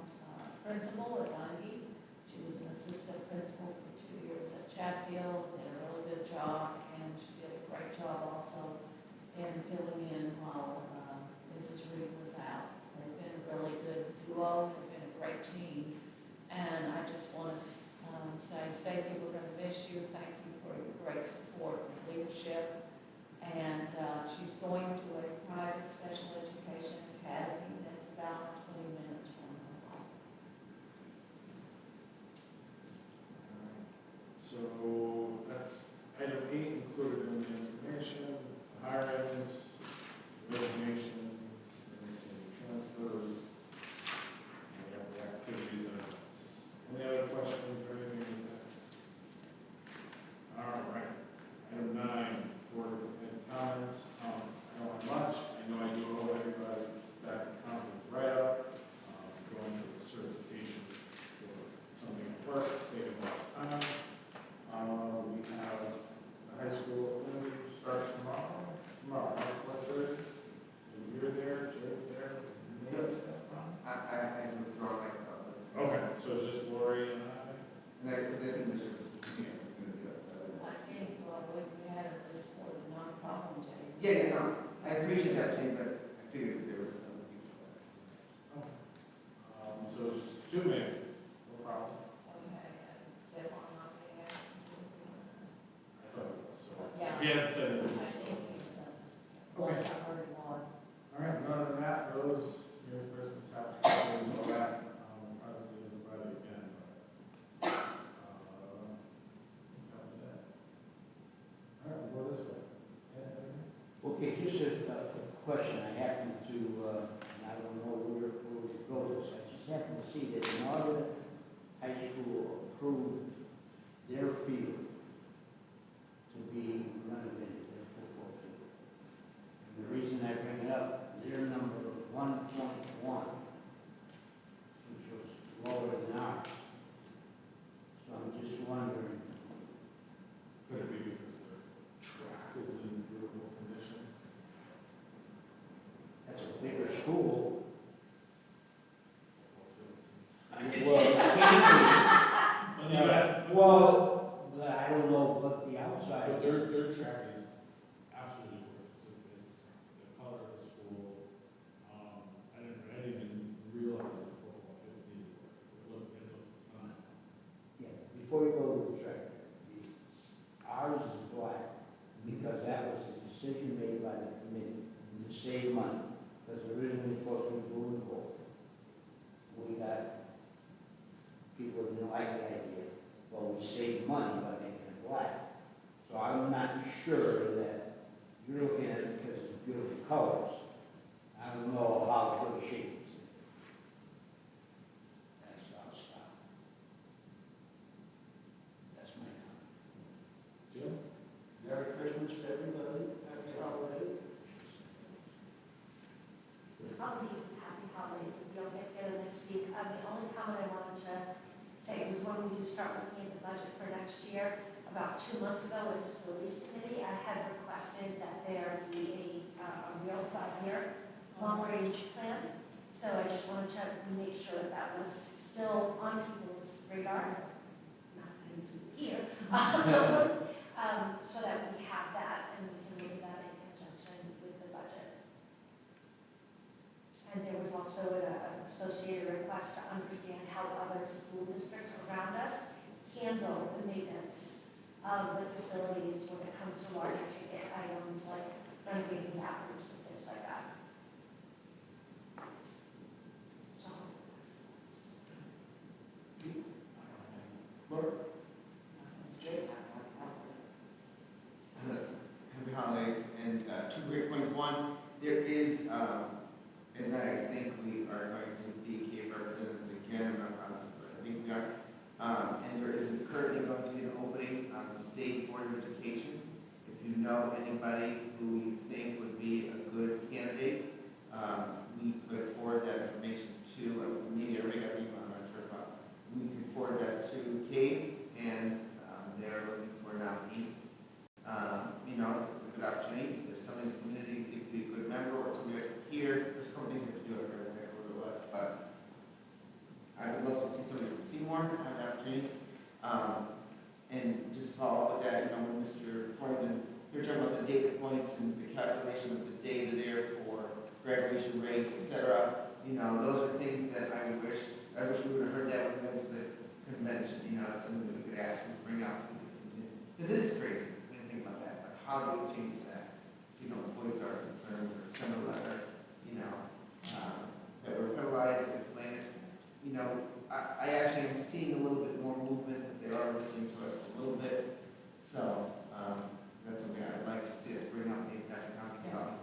principal at Bungie. She was an assistant principal for 2 years at Chatfield, did a really good job, and she did a great job also in filling in while Mrs. Reed was out. They've been a really good duo, they've been a great team, and I just want to say, Stacy, we're going to miss you. Thank you for your great support and leadership. And she's going to a private special education academy that's about 20 minutes from her home. So that's item 8 included in the information, hirings, resignations, and transfers. We have the activities and events. Any other questions or anything like that? All right. Item 9, board and comments. I don't have much. I know I do owe everybody that conference write-up, going to the certification for something at work, it's taken a lot of time. We have the high school starts tomorrow, March 3rd. You're there, Jay's there, Nate's there from? I withdraw my comment. Okay, so it's just Lori and I? And because I think Mr. Camp is going to do it. I think we had a list for the non-problem, Jay. Yeah, no, I appreciate that, Jane, but I figured there was other people. So it's just 2 maybe, no problem. Okay, Stefan not being able to do I thought it was, so. Yeah. If he hasn't said it. I think it's, Okay. I heard it was. All right, other than that, for those, Merry Christmas, Happy Holidays, all that, probably see everybody again, but, that was it. All right, we'll go this way. Okay, just a question. I happen to, and I don't know where it goes. I just happen to see that in order high school approved their field to be renovated, their football field. And the reason I bring it up, their number 1.1, which was lower than ours. So I'm just wondering, Could it be because the track is in beautiful condition? that's a bigger school. Football field seems- Well, it can't But you have- be. Well, I don't know what the outside. But their track is absolutely gorgeous. It's the color of the school. I didn't even realize the football field needed work. It looked fine. Yeah, before you go to the track, ours is black, because that was a decision made by the committee to save money, because originally it was supposed to I'll be happy holidays if you'll get together next week. The only comment I wanted to say was when we do start looking at the budget for next year, about 2 months ago with the facilities committee, I had requested that there be a real 5-year long-range plan. So I just wanted to make sure that that was still on people's radar, not many people here, so that we have that and we can look at that in conjunction with the budget. And there was also an associated request to understand how other school districts around us handle the maintenance of the facilities when it comes to larger ticket items like renovating bathrooms and things like that. So. Happy holidays, and 2 great points. One, there is, and I think we are going to be Cape representatives again, I'm not positive, but I think we are. And there is currently going to be an opening on the State Board of Education. If you know anybody who you think would be a good candidate, we could forward that information to, maybe everybody got the email, I'm not sure about. We can forward that to Kate, and they're looking for nominees. You know, it's a good opportunity. If there's somebody in the community who could be a good member, or somebody here, there's a couple things we have to do. I forgot exactly what it was, but I would love to see somebody from Seymour have the opportunity. And just follow up with that, you know, when Mr. Foreman, you're talking about the data points and the calculation of the data there for graduation rates, et cetera. You know, those are things that I wish we would have heard that when we went to the convention. You know, it's something that we could ask and bring up. Because it is crazy when you think about that. But how do we change that? You know, voice our concerns or send a letter, you know, that we're penalized and explain it. You know, I actually am seeing a little bit more movement, that they are listening to us a little bit. So that's something I'd like to see us bring up, maybe Dr. Conklin about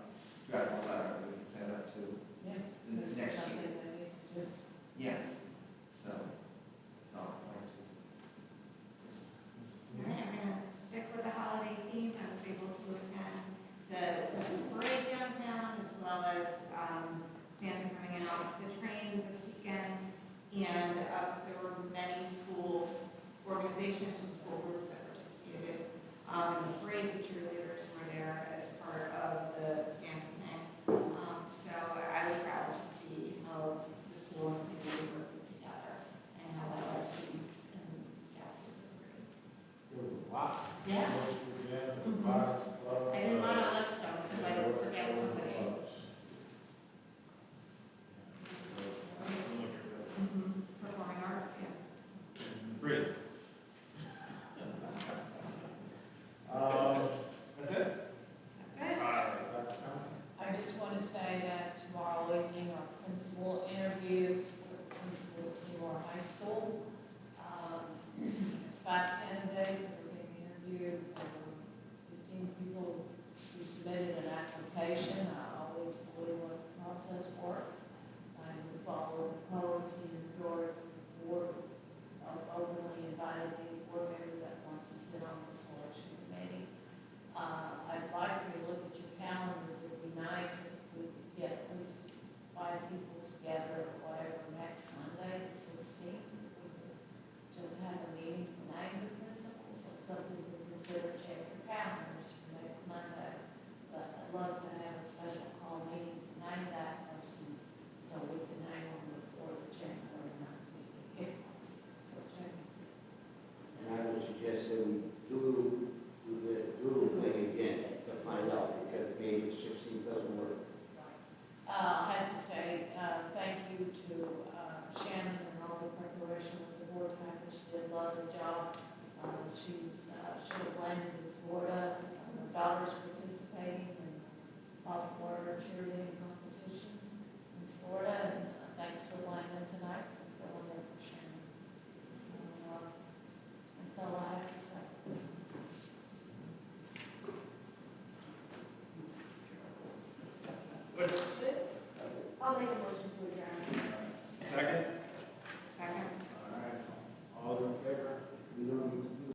draft a letter that we can send up to the next year. Yeah. So that's all I wanted to. All right, I'm going to stick with the holiday theme. I was able to attend the Christmas parade downtown, as well as Santa coming in off the train this weekend. And there were many school organizations and school groups that participated in the parade. The cheerleaders were there as part of the Santa thing. So I was proud to see how the school and the community worked together and how well our students and staff did the parade. There was a lot. Yeah. I didn't want to list them because I would forget somebody. Performing arts, yeah. Great. That's it? That's it. All right. I just want to say that tomorrow evening, our principal interviews with the principal of Seymour High School. 5 candidates that are being interviewed, 15 people who submitted an application. I always believe what the process works. I would follow the policy and endorse the board openly invited any board member that wants to sit on the selection committee. I'd like for you to look at your calendars. It'd be nice if we could get at least 5 people together or whatever next Monday, the 16th. We could just have a meeting to name the principals, so something to consider. Check your calendars for next Monday. But I'd love to have a special call meeting to name that person so we can name them before the January 9th meeting, if possible. So check and see. And I would suggest that we do the doodle thing again to find out, because maybe 16 doesn't work. I have to say thank you to Shannon and all the preparation with the board package. She did a lovely job. She have landed in Florida. Her daughter's participating in Florida cheerleading competition in Florida. And thanks for Landon tonight for filling in for Shannon. So that's all I have to say. I'll make a motion to adjourn.